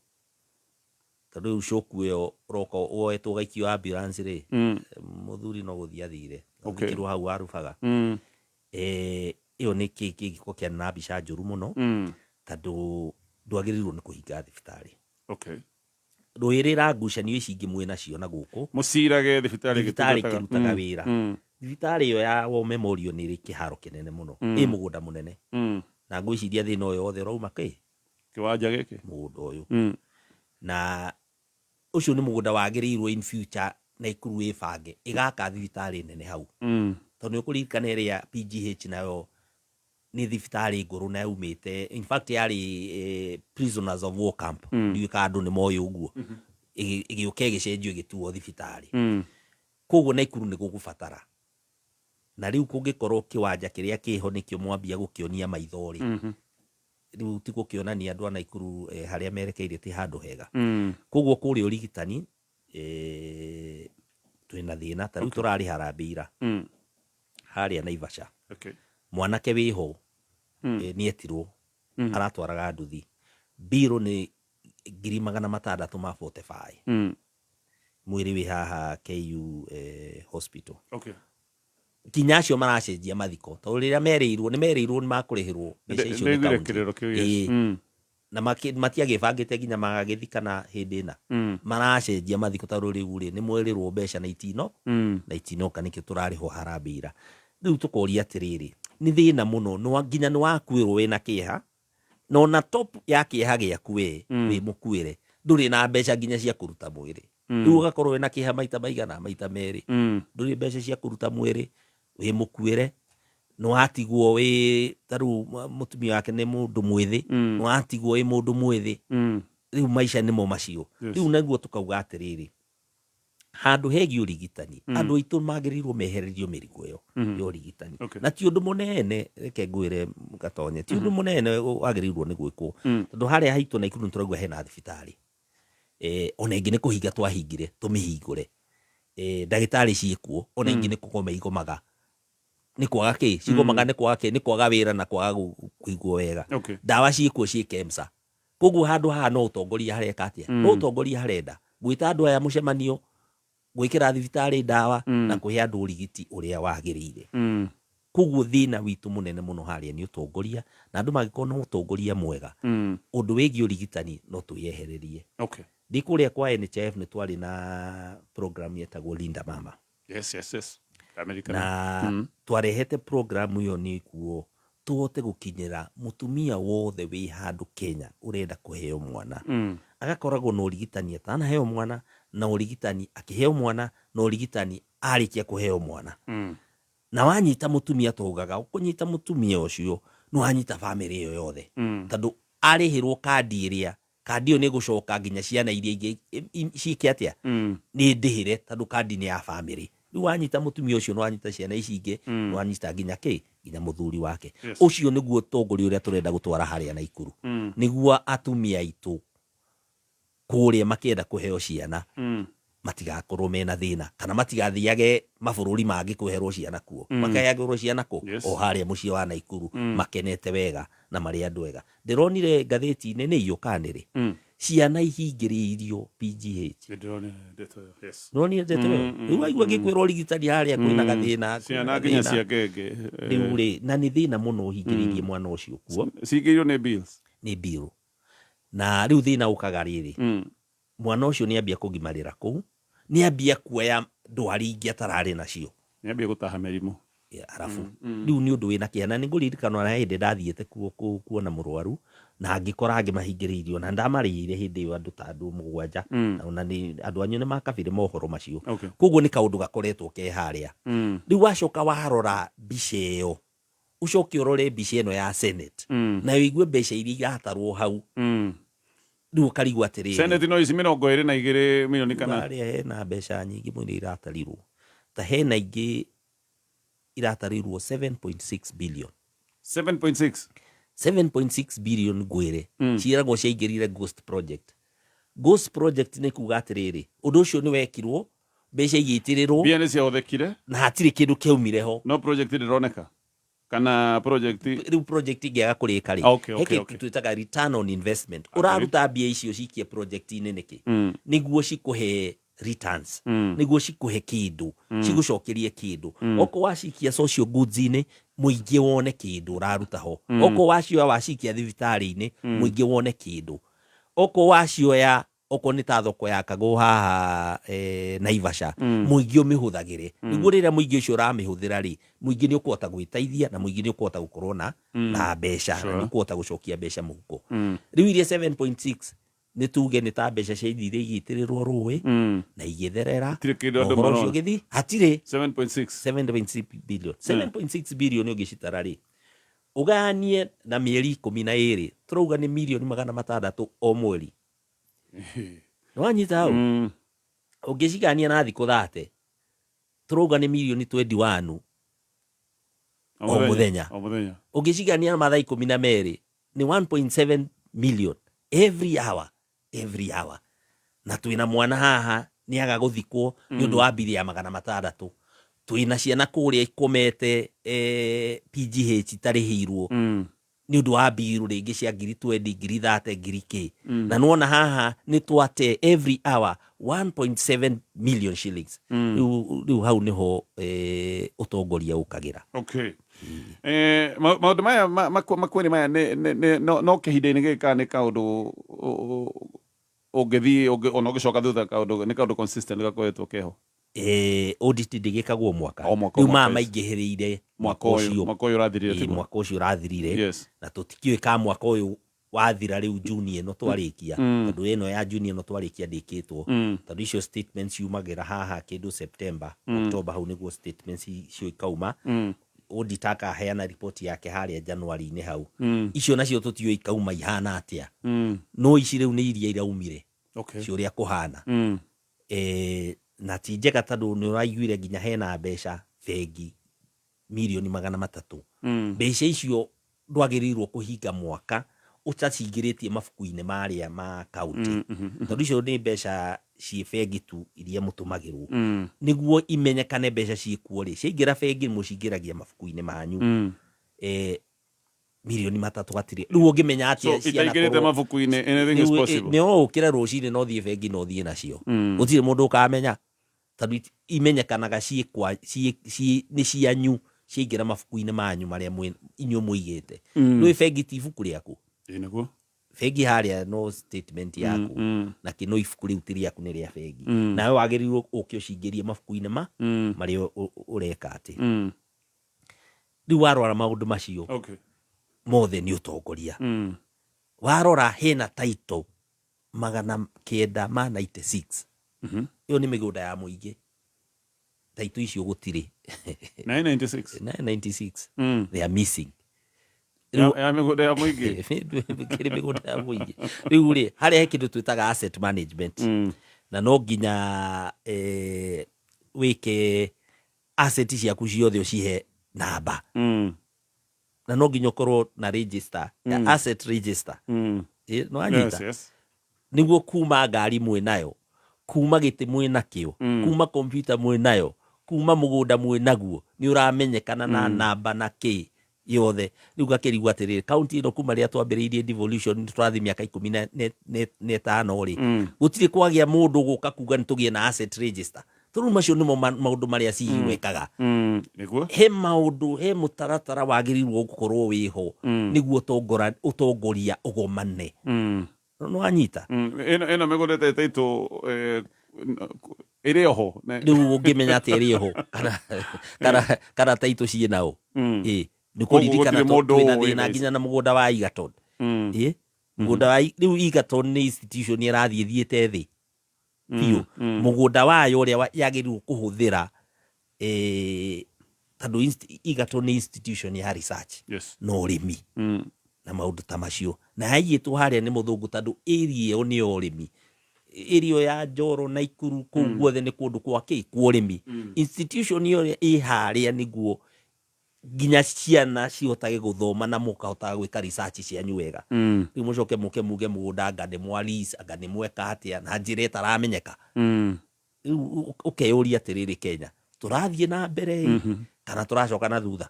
tondu ucoku yo roko woetwo gaikio ambulance ri muthuri no guthia thire ukirwo hau arubaga iyo ni giko kia na bica njuru muno tondu ndwagĩrĩirwo nĩ kũhinga thibitarĩ. Okay. Rũĩrĩra ngucanio ici ingĩ mwĩ nacio na gũkũ mũcirage thibitarĩ kĩrutaga wĩra. Thibitarĩ ĩyo ya War Memorial nĩ ĩrĩ kĩharo kĩnene mũno, ĩ mũgũnda mũnene, na ngwĩciria thĩna ũyũ wothe ũrauma kĩwanja gĩkĩ mũgũnda ũyũ, na ũcio nĩ mũgũnda wagĩrĩirwo in future Naikuru ĩbange ĩgaka thibitarĩ nene hau, tondũ nĩũkũririkana ĩrĩa PGH nayo nĩ thibitarĩ ngũrũ na yaumĩte, in fact yarĩ prisoners of war camp, ndiũĩ ka andũ nĩ moĩ ũguo, ĩgĩũka ĩgĩcenjio ĩgĩtuo thibitarĩ. Koguo Naikuru nĩ gũgũbatara, na rĩu kũngĩkorwo kĩwanja kĩrĩa kĩho nĩkĩo mwambia gũkĩonia maitho-rĩ, rĩu ti gũkĩonania andũ a Naikuru harĩa merekeire ti handũ hega. Koguo kũrĩa ũrigitani twĩna thĩna, ta rĩu tũrarĩ Harambee ira harĩa Naivasha, mwanake wĩho nĩetirwo aratwaraga nduthi, mbirũ nĩ 645,000, mwĩrĩ wĩ haha KU hospital. Kinya acio maracenjia mathiko, tondũ rĩrĩa merĩirwo nĩ makũrĩhĩrwo mbeca icio nĩ kaunti, na matiagĩbangĩte nginya magagĩthikana hĩndĩ ĩna, maracenjia mathiko tondũ rĩu-rĩ nĩ mwerirwo mbeca na itinoka, nĩkĩo tũrarĩhwo Harambee ira. Rĩu tũkoria atĩrĩrĩ, nĩ thĩna mũno, nginya nĩ wakuĩrwo wĩna kĩeha, na ona top ya kĩeha gĩaku wĩ mũkuĩre ndũrĩ na mbeca nginya cia kũruta mwĩrĩ. Rĩu ũgakorwo wĩna kĩeha maita maigana, maita merĩ, ndũrĩ mbeca cia kũruta mwĩrĩ, wĩ mũkuĩre, nĩwatigwo wĩ tarĩu mũtumia wake nĩ mũndũ mwĩthĩ, nĩwatigwo wĩ mũndũ mwĩthĩ, rĩu maica nĩmo macio. Rĩu naguo tũkauga atĩrĩrĩ, handũ hegiĩ ũrigitani, andũ aitũ magĩrĩirwo mehererio mĩrigo ĩyo ya ũrigitani, na ti ũndũ mũnene, reke ngwĩre Gatonye, ti ũndũ mũnene wagĩrĩirwo nĩ gwĩkwo, tondũ harĩa haitũ Naikuru nĩtũrauga hena thibitarĩ, ona ingĩ nĩ kũhinga twahingire tũmĩhingũre, ndagĩtarĩ ciĩkuo, ona ingĩ nĩ kũgoma igomaga, nĩ kwaga cigomaga, nĩ kwaga wĩra na kwaga kũigwo wega, ndawa ciĩkuo ciĩ KEMSA. Koguo handũ haha no ũtongoria hareka atĩa, no ũtongoria harenda gwĩta andũ aya mũcemanio, gwĩkĩra thibitarĩ ndawa na kũhe andũ ũrigiti ũrĩa wagĩrĩire. Koguo thĩna witũ mũnene mũno harĩa nĩ ũtongoria, na andũ mangĩkorwo na ũtongoria mwega, ũndũ wĩgiĩ ũrigitani no tũyehererie. Ndĩ kũrĩa kwa NHIF nĩ twarĩ na program yetagwo Linda Mama. Na twarehete program ĩyo nĩguo tũhote gũkinyĩra mũtumia wothe wĩ handũ Kenya ũrenda kũheo mwana, agakoragwo na ũrigitani atanaheo mwana, na ũrigitani akĩheo mwana, na ũrigitani arĩkia kũheo mwana. Na wanyita mũtumia tũugaga ũkũnyita mũtumia ũcio nĩ wanyita bamĩrĩ ĩyo yothe, tondũ arĩhĩrwo kandi ĩrĩa, kandi ĩyo nĩ gũcoka nginya ciana iria ingĩ ciĩke atĩa, nĩ ndĩhĩre, tondũ kandi nĩ ya bamĩrĩ. Rĩu wanyita mũtumia ũcio nĩ wanyita ciana ici ingĩ, nĩ wanyita nginya nginya mũthuri wake. Ũcio nĩguo ũtongoria ũrĩa tũrenda gũtwara harĩa Naikuru, nĩguo atumia aitũ kũrĩa makĩenda kũheo ciana matigakorwo mena thĩna, kana matigathiage mabũrũri mangĩ kũherwo ciana kuo, makaheyagĩrwo ciana kũ, o harĩa mũciĩ wa Naikuru, makenete wega na marĩ andũ ega. Ndĩronire ngathĩti-inĩ nĩ iyokanĩrĩ, ciana ihingĩrĩirio PGH. Ndĩronire ndeto ĩyo, rĩu waigua gĩkwĩrwo ũrigitani harĩa kwĩna gathĩna, ciana nginya cia ngenge, rĩu-rĩ, na nĩ thĩna mũno ũhingĩrĩirie mwana ũcio kuo, cingĩirwo nĩ bills, na rĩu thĩna ũkaga rĩrĩ, mwana ũcio nĩambia kũgimarĩra kũu, nĩambia kuoya ndwari ingĩ atararĩ nacio, nĩambia gũtaha mĩrimũ, arabu rĩu nĩ ũndũ wĩna kĩeha. Na nĩngũririkana na hĩndĩ ndathiĩte kuona mũrwaru, na ngĩkora angĩ mahingĩrĩirio, na ndamarĩire hĩndĩ ĩyo andũ ta andũ 7, na andũ anyu nĩ makabire mohoro macio. Koguo nĩ kaũndũ gakoretwo ke harĩa. Rĩu wacoka warora mbica ĩyo, ucoke ũrore mbica ĩno ya Senate, na wĩigue mbeca iria iratarwo hau, rĩu ũkarigwo atĩrĩrĩ, Senate no ici 22 milioni kana harĩa hena mbeca nyingĩ mũno iratarirwo, ta hena ingĩ iratarirwo 7.6 billion. 7.6 billion ngwĩre ciĩragwo ciaingĩrire Ghost Project. Ghost Project nĩ kuga atĩrĩrĩ, ũndũ ũcio nĩ wekirwo, mbeca igĩitĩrĩrwo, mbia nĩ ciahũthĩkire, na hatirĩ kĩndũ kĩaumire ho, no project ndĩroneka kana project rĩu project ingĩaga kũrĩka rĩ, heke twĩtaga return on investment. Ũraruta mbia icio cikie project-inĩ nĩkĩ, nĩguo cikũhe returns niguo cikuhe kindu cigucokerie kindu oko wacikia social goods ini muingi wone kindu raruta ho oko wacio wacikia thibitari-ini muingi wone kindu oko wacioya oko ni ta thoko ya Kago haha Naivasha muingi umihuthagire niguo rira muingi ucio uramihuthira ri muingi ni ukuhota gwiteithia na muingi ni ukuhota gukorwo na mbeca ni ukuhota gucokia mbeca muhuko riu iria 7.6 ni tuge ni ta mbeca cia iria igitirirwo ruwi na igitherera uhoro ucio githi hatire 7.6 billion 7.6 billion ugicitara ri uganie na mieri 12 turauga ni milioni 600 o mweri wanyita hau ugicigania na thiku 30 turauga ni milioni 21 o muthenya ugicigania na mathaa 12 ni 1.7 million every hour na twina mwana haha ni aga guthikwo ni undu wa bili ya 600 twina ciana kuria ikomete PGH tarihirwo ni undu wa biru ringi cia 20 30 na nuona haha ni twate every hour 1.7 million shillings riu hau niho utongoria ukagira okay maundu maya makwini maya no kihinde-ini gika ni kaundu ugithi ona ugicoka thutha kaundu ni kaundu consistent gakoretwo keho audit ndigikagwo mwaka riu maingihiriire mwaka ucio urathirire na tutikiwe ka mwaka uyu wathira riu June ino twarikia tondu ino ya June ino twarikia ndikitwo tondu icio statements yumagira haha kindu September October hau niguo statements icio ikauma audit akaheana report yake haria January-ini hau icio nacio tutiwe ikauma ihana atia no ici riu ni iria iraumire cio ria kuhana na tijeka tondu ni uraiguire nginya hena mbeca bengi milioni 300 mbeca icio ndwagirirwo kuhinga mwaka utacingiritie mabuku-ini maria ma county tondu icio ni mbeca ci bengi tu iria mutumagirwo niguo imenyekane mbeca ciikuo ri ciingira bengi mucingiragia mabuku-ini manyu milioni 3 gatire riu ungimenya atia ciana itaingirite mabuku-ini anything is possible no ukira rucini no thie bengi no thie nacio gutire mundu ukamenya tondu imenyekanaga ni cianyu ciingira mabuku-ini manyu maria inyu muigite riu bengi ti ibuku riaku niguo bengi haria no statement yaku na kino ibuku riu ti riaku ni ria bengi nawe wagirirwo ukiucingirie mabuku-ini maria ureka ati riu warora maundu macio mothe ni utongoria warora hena title 996 iyo ni migunda ya muingi title icio gutire 996 they are missing ya migunda ya muingi kiri migunda ya muingi riu ri haria kindu twitaga asset management na no nginya wike asset ciaku ciothe ucihe namba na no nginya ukorwo na register asset register no anyita niguo kuma ngari mwe nayo kuma giti mwe nakio kuma computer mwe nayo kuma mugunda mwe naguo ni uramenyekana na namba na ki yothe riu gakirigwo atiriri county ino kuma ria twambiriirie devolution twathi miaka 15 ri gutire kwagia mundu guka kuga nitugie na asset register turu macio nimo maundu maria ciwekaga niguo he maundu he mutaratara wagirirwo gukorwo wiho niguo utongoria ugomane no anyita eno megondete taito iriho riu ungimenya ati iriho kana taito cienao ni kuririkana twina thina nginya na mugunda wa Egerton mugunda wa riu Egerton ni institution irathie thiete thi piu mugunda wayo uria yagirirwo kuhuthira tondu Egerton ni institution ya research no urimi na maundu ta macio na haiyitwo haria ni muthungu tondu area iyo ni urimi area ya Njoro na Ikuru kuu guothe ni kundu kwa ki kwa urimi institution iyo i haria niguo nginya ciana cihotage guthoma na mukahotaga gwika research cianyu wega riu mucoke muge mugunda ngane mwalis ngane mweka atia na njira itaramenyeka ukeyuria atiriri Kenya turathie na mbere kana turacoka na thutha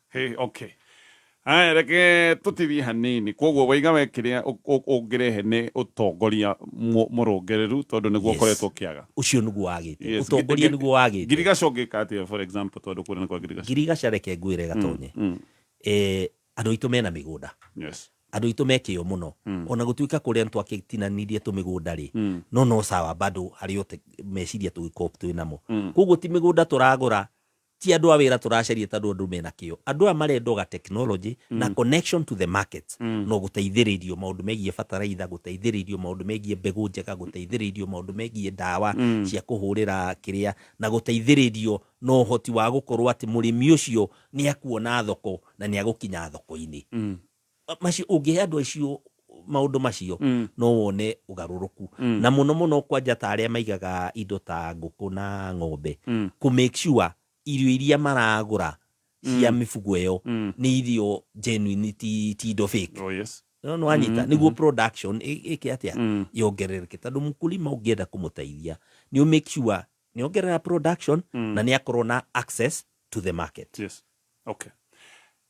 hey okay Ai reke tutithi hanini koguo waiga wekiria ongerehe ne utongoria murongereru tondu niguo koretwo kiaga ucio niguo wagite utongoria niguo wagite Girigaca ungikate for example tondu kuna kwa Girigaca reke ngwire gatonye andu itu mena migunda andu itu mekio muno ona gutuika kuria twakitinanirie tu migunda ri no sawa bado hari yote meciria tugikop twinamo koguo ti migunda turagura ti andu a wira turacaria tandu andu mena kio andu a marendoga technology na connection to the market no guteithiririo maundu megie fertilizer guteithiririo maundu megie mbegu njega guteithiririo maundu megie dawa cia kuhurira kiria na guteithiririo no hoti wa gukorwo ati murimi ucio ni akuona thoko na ni agukinya thoko-ini macio ungihe andu acio maundu macio no wone ugaruruku na muno kwanja ta aria maigaga indo ta nguku na ng'ombe ku make sure irio iria maragura cia mifugo yo ni irio genuine ti indo fake no anita niguo production iki atia yongerereke tondu mukulima ungienda kumuteithia ni make sure ni ongerera production na ni akorwo na access to the market. Okay.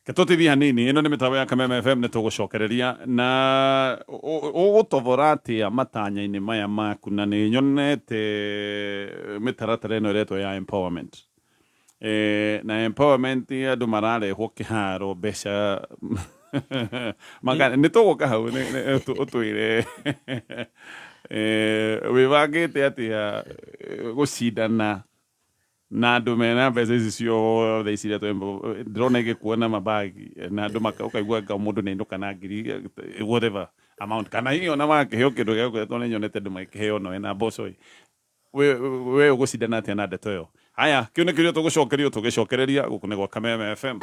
Ketoti hanini ino ni mitawa ya Kameme FM nitugucokereria na ugutovorati matanya-ini maya maku na ni nyonete mitaratara ino iretwo ya empowerment na empowerment andu mararehwo kiharo mbeca magana nituguka hau utwire wibangite atia gucindana na andu mena mbeca ici ciothe iciria ndĩrona igĩkuona mabagi na andũ ũkaigua nga mũndũ nĩ ainũka na ngiri whatever amount kana hiyo na makĩheo kĩndũ gĩa gwetwo nĩ nyonete andũ makĩheo no na mboco we ũgũcindana atĩa na ndeto ĩyo. Haya kĩu nĩ kĩrĩa tũgĩcokereria gũkũ nĩ gwa Kameme FM.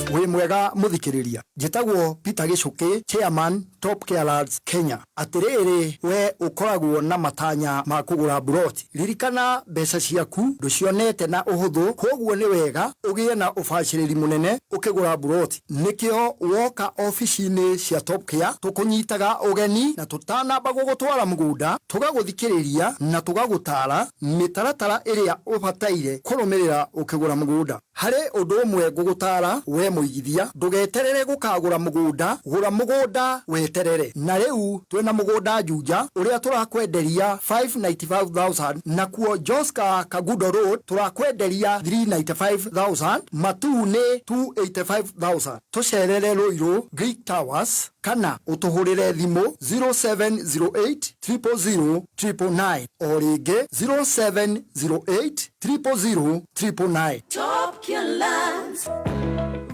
Wĩ mwega muthikiriria njitagwo Peter Gicuki chairman Top Care Lads Kenya. Atiriri we ukoragwo na matanya ma kugura broti ririkana mbeca ciaku nducionete na uhuthu koguo ni wega ugie na ubaciriri munene ukigura broti nikio woka ofici-ini cia Top Care tukunyitaga ugeni na tutanamba gugutwara mugunda tugaguthikiriria na tugagutara mitaratara iria ubataire kurumirira ukigura mugunda hari undu umwe gugutara we muigithia ndugeterere gukagura mugunda gura mugunda weterere na riu twina mugunda Juja uria turakwenderia 595,000 na kuo Joska Kagudo Road turakwenderia 395,000 Matune 285,000 tucerere Ruiru Greek Towers kana utuhurire thimu 0708000999 o ringi 0708000999. Top Care Lads.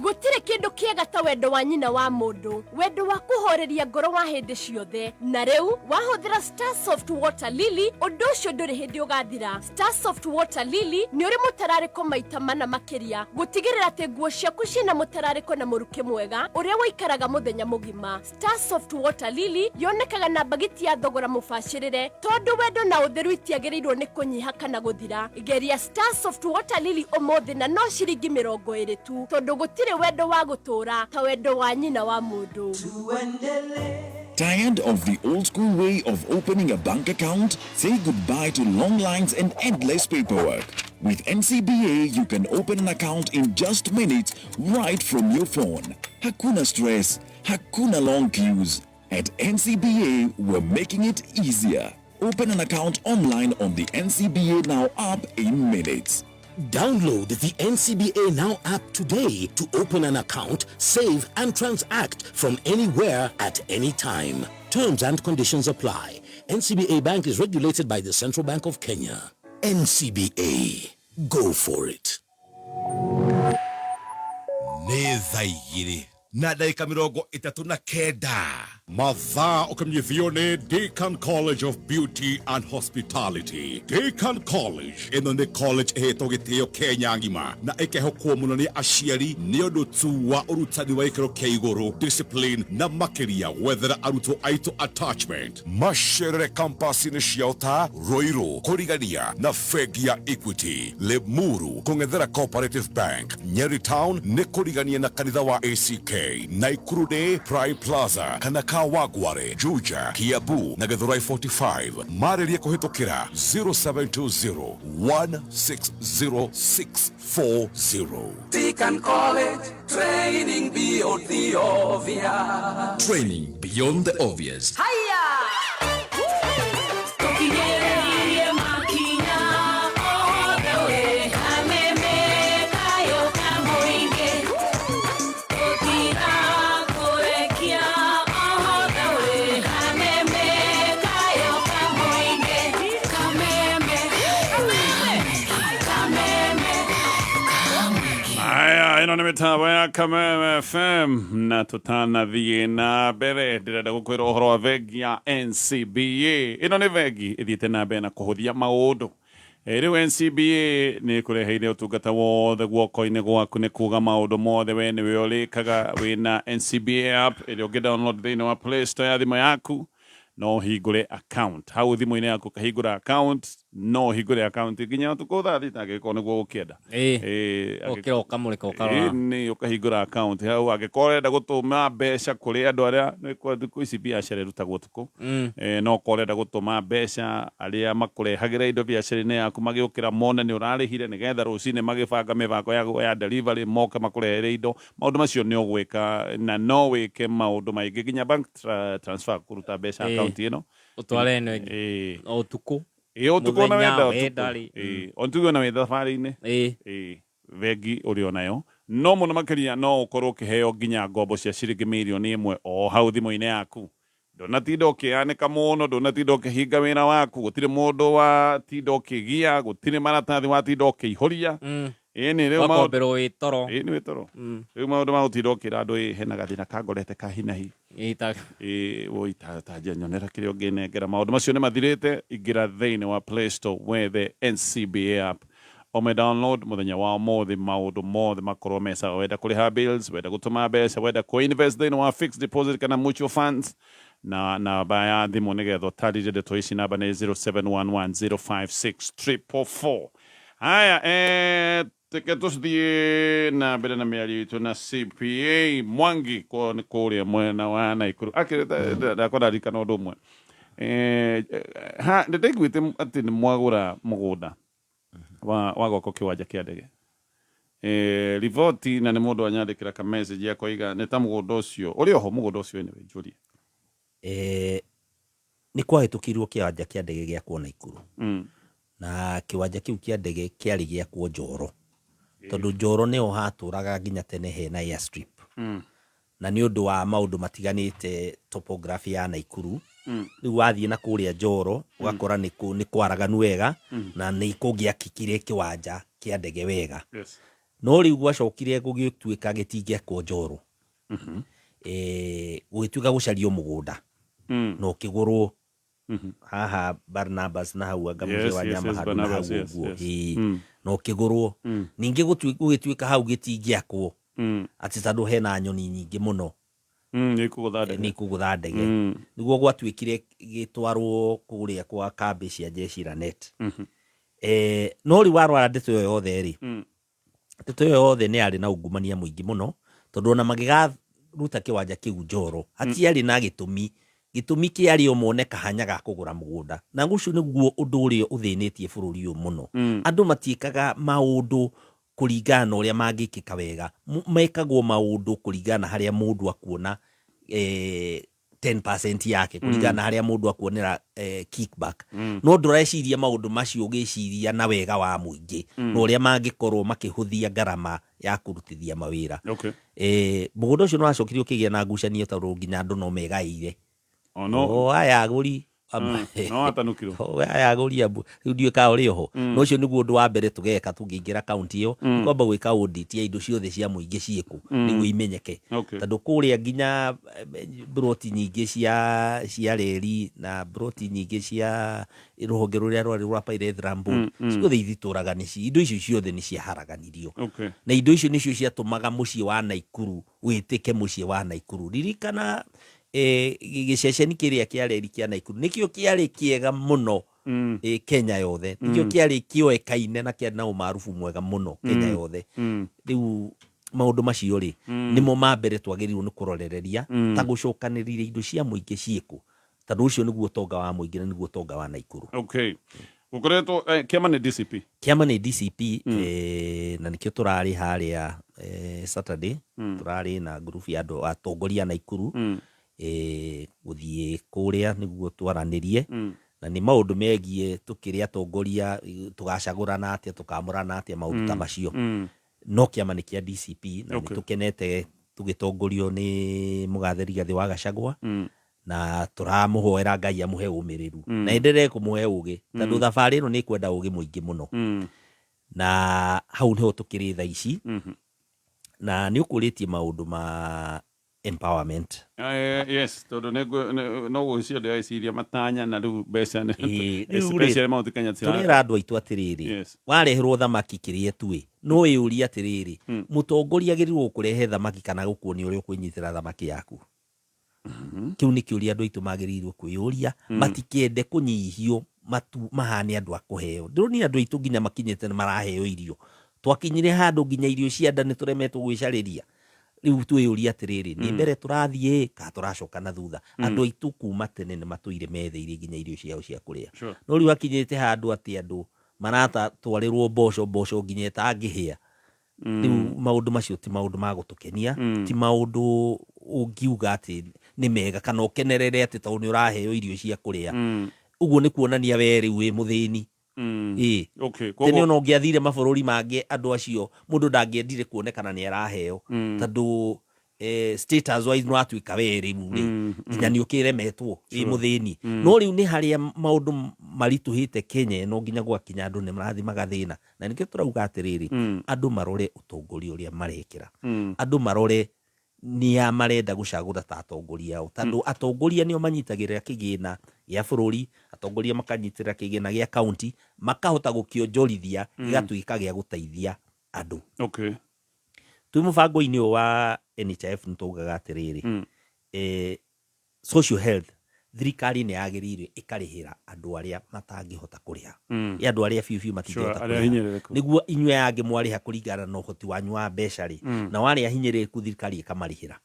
Gutire kindu kiega ta wendo wa nyina wa mundu wendo wa kuhoreria ngoro wa hindi ciothe na riu wahuthira Star Soft Water Lily undu ucio nduri hindi ugathira. Star Soft Water Lily ni uri mutarariko maita mana makiria gutigirira ati nguo ciaku ciina mutarariko na muruke mwega uria waikaraga muthenya mugima. Star Soft Water Lily yonekaga na bagiti ya thogora mubacirire tondu wendo na utheru itiagirirwo ni kunyiha kana guthira. Geria Star Soft Water Lily umuthi na no ciringi 20 tu tondu gutire wendo wa gutura ta wendo wa nyina wa mundu. Tired of the old school way of opening a bank account? Say goodbye to long lines and endless paperwork. With NCBA, you can open an account in just minutes right from your phone. Hakuna stress, hakuna long queues. At NCBA, we're making it easier. Open an account online on the NCBA Now app in minutes. Download the NCBA Now app today to open an account, save and transact from anywhere at any time. Terms and conditions apply. NCBA Bank is regulated by the Central Bank of Kenya. NCBA. Go for it. Nĩ thaa igĩrĩ na ndagĩka 39 mathaa ũkamnyithio nĩ Deakin College of Beauty and Hospitality. Deakin College ĩno nĩ college ĩhetwo gĩtĩo Kenya ng'ima na ĩkehokwo mũno nĩ aciari nĩ ũndũ tu wa ũrutani wa gĩkĩro kĩa igũrũ, discipline na makĩria gwethera arutwo aitũ attachment. Macerere campus-inĩ ciao ta Ruiru kũrigania na bengi ya Equity, Limuru kũng'ethera Cooperative Bank, Nyeri Town nĩ kũrigania na kanitha wa ACK, Naikuru Day Prime Plaza kana Kawagware, Juja, Kiabu na Githurai 45. Marĩrie kũhĩtũkĩra 0720 160 Deacon College, training beyond the obvious. Training beyond the obvious. Hiya! Ino nĩ mĩtambo ya Kameme FM na tũtanathiĩ na mbere ndĩrenda gũkwĩra ũhoro wa bengi ya NCBA. Ino nĩ bengi ĩthiĩte na mbere na kũhũthia maũndũ. Rĩu NCBA nĩ kũreheire ũtungata wothe guoko-inĩ gwaku, nĩ kuuga maũndũ mothe we nĩwe ũrĩkaga wĩna NCBA app ĩrĩa ũngĩ-download thĩinĩ wa Play Store ya thimũ yaku. No hingũre account hau thimũ-inĩ yaku, kahingũra account, no hingũre account nginya ũtukũ thaa thita angĩkorwo nĩguo ũkĩenda. Ũkĩra ũkamũrĩka ũkarora. Nĩ ũkahingũra account hau, angĩkorwo ũrenda gũtũma mbeca kũrĩ andũ arĩa thikũ ici biacara ĩrutagwo ũtukũ, no ũkorwo ũrenda gũtũma mbeca arĩa makũrehagĩra indo biacara-inĩ yaku magĩũkĩra mone nĩ ũrarĩhire, nĩgetha rũcinĩ magĩbanga mĩbango ya delivery moke makũrehere indo. Maũndũ macio nĩ ũgwĩka na no wĩke maũndũ maingĩ, nginya bank transfer kũruta mbeca account ĩno ũtware ĩno o ũtukũ. Ũtukũ na wenda ũtukũ. Ontugo na wenda thabarĩ-inĩ. Bengi ũrĩ onayo. No mũno makĩria no ũkorwo ũkĩheo nginya ngombo cia ciringi mirioni 1 o hau thimũ-inĩ yaku. Ndũnatinda ũkĩanĩka mũno, ndũnatinda ũkĩhinga wĩra waku, gũtirĩ mũndũ watinda ũkĩgia, gũtirĩ maratathi watinda ũkĩihũria. Wakomberwo wĩ toro. Nĩ wĩ toro. Rĩu maũndũ ma gũtinda ũkĩra andũ hena gathĩna kangorete ka hinahi. Tanjia nyonera kĩrĩa ũngĩnengera. Maũndũ macio nĩ mathirĩte, ingĩra thĩinĩ wa Play Store wethe NCBA app. Download mũthenya wa ũmũthĩ, maũndũ mothe makorwo me sawa. Wenda kũrĩha bills, wenda gũtũma mbeca, wenda kũ-invest thĩinĩ wa fixed deposit kana mutual funds, na namba ya thimũ nĩgetha ũtarĩrie ndeto ici, namba nĩ 0711056444. Haya, teke tũthiĩ na mbere na mĩario itũ na CPA Mwangi kũrĩa mwena wa Naikuru. Ndakorarikana ũndũ ũmwe. Nĩndaiguĩte atĩ nĩ mwagũra mũgũnda wa goko kĩwanja kĩa ndege. Riboti na nĩ mũndũ anyandĩkĩra ka message ya koiga nĩ ta mũgũnda ũcio ũrĩ oho, mũgũnda ũcio nĩ njũrie. Nĩ kwahĩtũkirwo kĩwanja kĩa ndege gĩakwo Naikuru. Na kĩwanja kĩu kĩa ndege kĩarĩ gĩakwo Njoro, tondũ Njoro nĩho hatũraga nginya tene hena airstrip. Na nĩ ũndũ wa maũndũ matiganĩte topography ya Naikuru, rĩu wathiĩ na kũrĩa Njoro ũgakora nĩ kwaraganu wega na nĩ kũngĩakĩkire kĩwanja kĩa ndege wega. No rĩu gwacokire gũgĩtuĩka gĩtingĩakwo Njoro, gũgĩtuĩka gũcario mũgũnda no kĩgũrwo haha Barnabas na hau Ngamuze wa Nyama handũ na hau ũguo no kĩgũrwo. Ningĩ gũgĩtuĩka hau gĩtingĩakwo atĩ tondũ hena nyoni nyingĩ mũno nĩ kũgũtha ndege, nĩguo gwatuĩkire gĩtwarwo kũrĩa kwa kambĩ cia jeshi la net. No rĩu warwara ndeto ĩyo yothe rĩ, ndeto ĩyo yothe nĩ yarĩ na ungumania mũingĩ mũno, tondũ ona magĩgaruta kĩwanja kĩu Njoro hatiarĩ na gĩtũmi kĩarĩ o mone kahanya ga kũgũra mũgũnda. Na gũcio nĩguo ũndũ ũrĩa ũthĩnĩtie bũrũri ũyũ mũno. Andũ matiĩkaga maũndũ kũringana na ũrĩa mangĩkĩka wega, mekagwo maũndũ kũringana harĩa mũndũ akuona 10% yake, kũringana harĩa mũndũ akuonera kickback. No ndũreciria maũndũ macio ũgĩciria na wega wa mũingĩ na ũrĩa mangĩkorwo makĩhũthia ngarama ya kũrutithia mawĩra. Mũgũnda ũcio nĩ wacokirio ũkĩgĩa na ngucanio tondũ nginya andũ no megaĩire. Aya agũri no atanukirwo aya agũri ambu rĩu ndiũĩ ka ũrĩ oho. No ũcio nĩguo ũndũ wa mbere tũgeka tũngĩingĩra kaunti ĩyo, kwamba gwĩka audit ya indo ciothe cia mũingĩ ciĩkũ nĩguo imenyeke, tondũ kũrĩa nginya broti nyingĩ cia reri na broti nyingĩ cia rũhonge rũrĩa rwarĩ rwa Pirate Rambo ciothe ithitũraga indo icio ciothe nĩ ciaharaganirio. Na indo icio nĩcio ciatũmaga mũciĩ wa Naikuru wĩtĩke mũciĩ wa Naikuru. Ririkana gĩceceni kĩrĩa kĩa reri kĩa Naikuru nĩkĩo kĩarĩ kĩega mũno Kenya yothe, nĩkĩo kĩarĩ kĩoĩkaine na kĩarĩ na ũmaarufu mwega mũno Kenya yothe. Rĩu maundu macio ri nimo mambere twagirirwo ni kurorereria ta gucokaniriria indo cia muingi ciiku tondu ucio niguo tonga wa muingi na niguo tonga wa Naikuru. Okay, gukoretwo kiama ni DCP, kiama ni DCP na nikio turari haria Saturday turari na group ya andu atongoria Naikuru guthie kuria niguo twaranirie na ni maundu megie tukiri atongoria tugacagurana atia tukamurana atia maundu ta macio no kiama ni kia DCP na nitukenete tugitongorio ni mugatheri Gathi wa Gachagua na turamuhoera Ngai amuhe umiriru na endere kumuhe ugi tondu thabari ino ni kwenda ugi muingi muno na hau niho tukiri tha ici na ni ukuritie maundu ma empowerment. Yes, tondu no gucio de aiciria matanya na riu mbeca especially maundu Kenya turira andu aitu atiriri wareherwo thamaki kirie tui no iuria atiriri mutongoria agirirwo kurehe thamaki kana gukuoni uri ukunyitira thamaki yaku. Kiu ni kiuria andu aitu magirirwo kuyuria matikende kunyihio matu mahane andu akuheo ndironi andu aitu nginya makinyete maraheo irio twakinyire handu nginya irio cia nda ni turemetwo gwicariria riu tuyuria atiriri ni mbere turathie ka turacoka na thutha andu aitu kuma tene ni matuire metheire nginya irio ciao cia kuria no riu akinyite handu ati andu marata twarirwo mboco nginya tangihia riu maundu macio ti maundu magutukenia ti maundu ungiuga ati ni mega kana ukenerere ati tondu ni uraheo irio cia kuria uguo ni kuonania we riu wi muthini. Okay, tene no ngiathire mabururi mangi andu acio mundu ndangiendire kuonekana ni araheo tondu status wise no atuika we riu nginya ni ukiremetwo wi muthini no riu ni haria maundu marituhite Kenya no nginya gwakinya andu ni marathi magathina na nikio turauga atiriri andu marore utongoria uria marekira andu marore ni ya marenda gucagura ta atongoria ao tondu atongoria nio manyitagirira kigina ya bururi atongoria makanyitira kigina gia county makahota gukionjorithia igatuika gia guteithia andu. Okay, tu mubango-ini wa NHIF nitugaga atiriri social health thirikari ni yagirire ikarihira andu aria matangihota kuria andu aria fiu matingihota kuria niguo inywe yange mwariha kuringana na uhoti wanyu wa mbeca ri na wari ahinyiriku thirikari ikamarihira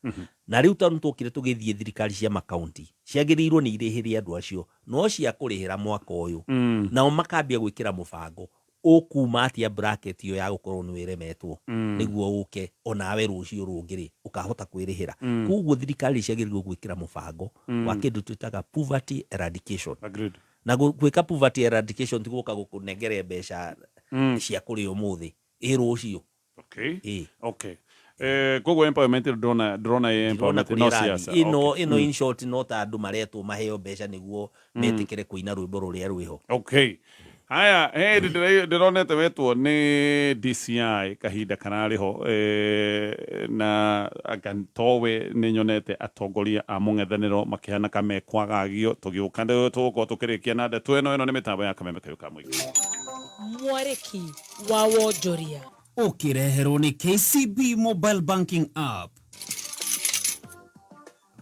na riu tondu tukire tugithie thirikari cia makaunti ciagirirwo ni irihiria andu acio no cia kurihira mwaka uyu nao makambia gwikira mubango ukuma atia bracket yo ya gukorwo ni wiremetwo niguo uke onawe rucio rungiri ukahota kwirihira kuguo thirikari ciagirirwo gwikira mubango wa kindu twitaga poverty eradication. Agreed. Na gwika poverty eradication tiguka gukunengere mbeca cia kuri umuthi rucio. Okay. Okay. Kogo empowerment drona empowerment no siasa ino in short no ta andu maretwo maheo mbeca niguo metikire kuina rwimbo ruria rwiho. Okay. Haya, ndironete wetwo ni DCI kahinda kanariho na agantowe ni nyonete atongoria a mung'ethaniro makihana kame kwagagio tugiuka ndio tuko tukirikia na ndeto ino ni mitambo ya Kameme Kayuka Mwingi mwareki wa wonjoria ukireherwo ni KCB mobile banking app.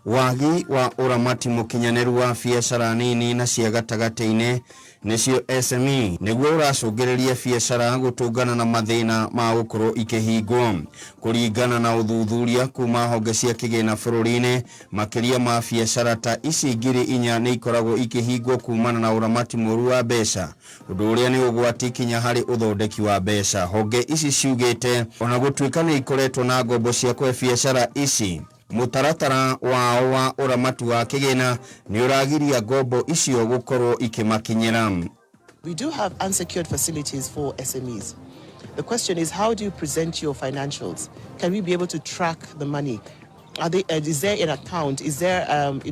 Wagi wa uramati mukinyaneru wa biacara nini na cia gatagati-ini nicio SME niguo uracungiriria biacara gutungana na mathina ma gukorwo ikihingwo kuringana na uthuthuria kuma honge cia kigina bururi-ini makiria ma biacara ta ici ngiri 4 ni ikoragwo ikihingwo kumana na uramati moru wa mbeca undu uria ni ugwati kinya hari uthondeki wa mbeca. Honge ici ciugite ona gutuika ni ikoretwo na ngombo cia kwe biacara ici mutaratara wao wa uramati wa kigina ni uragiria ngombo icio gukorwo ikimakinyira. We do have unsecured facilities for SMEs. The question is, how do you present your financials? Can we be able to track the money? Is there an account? Is there, an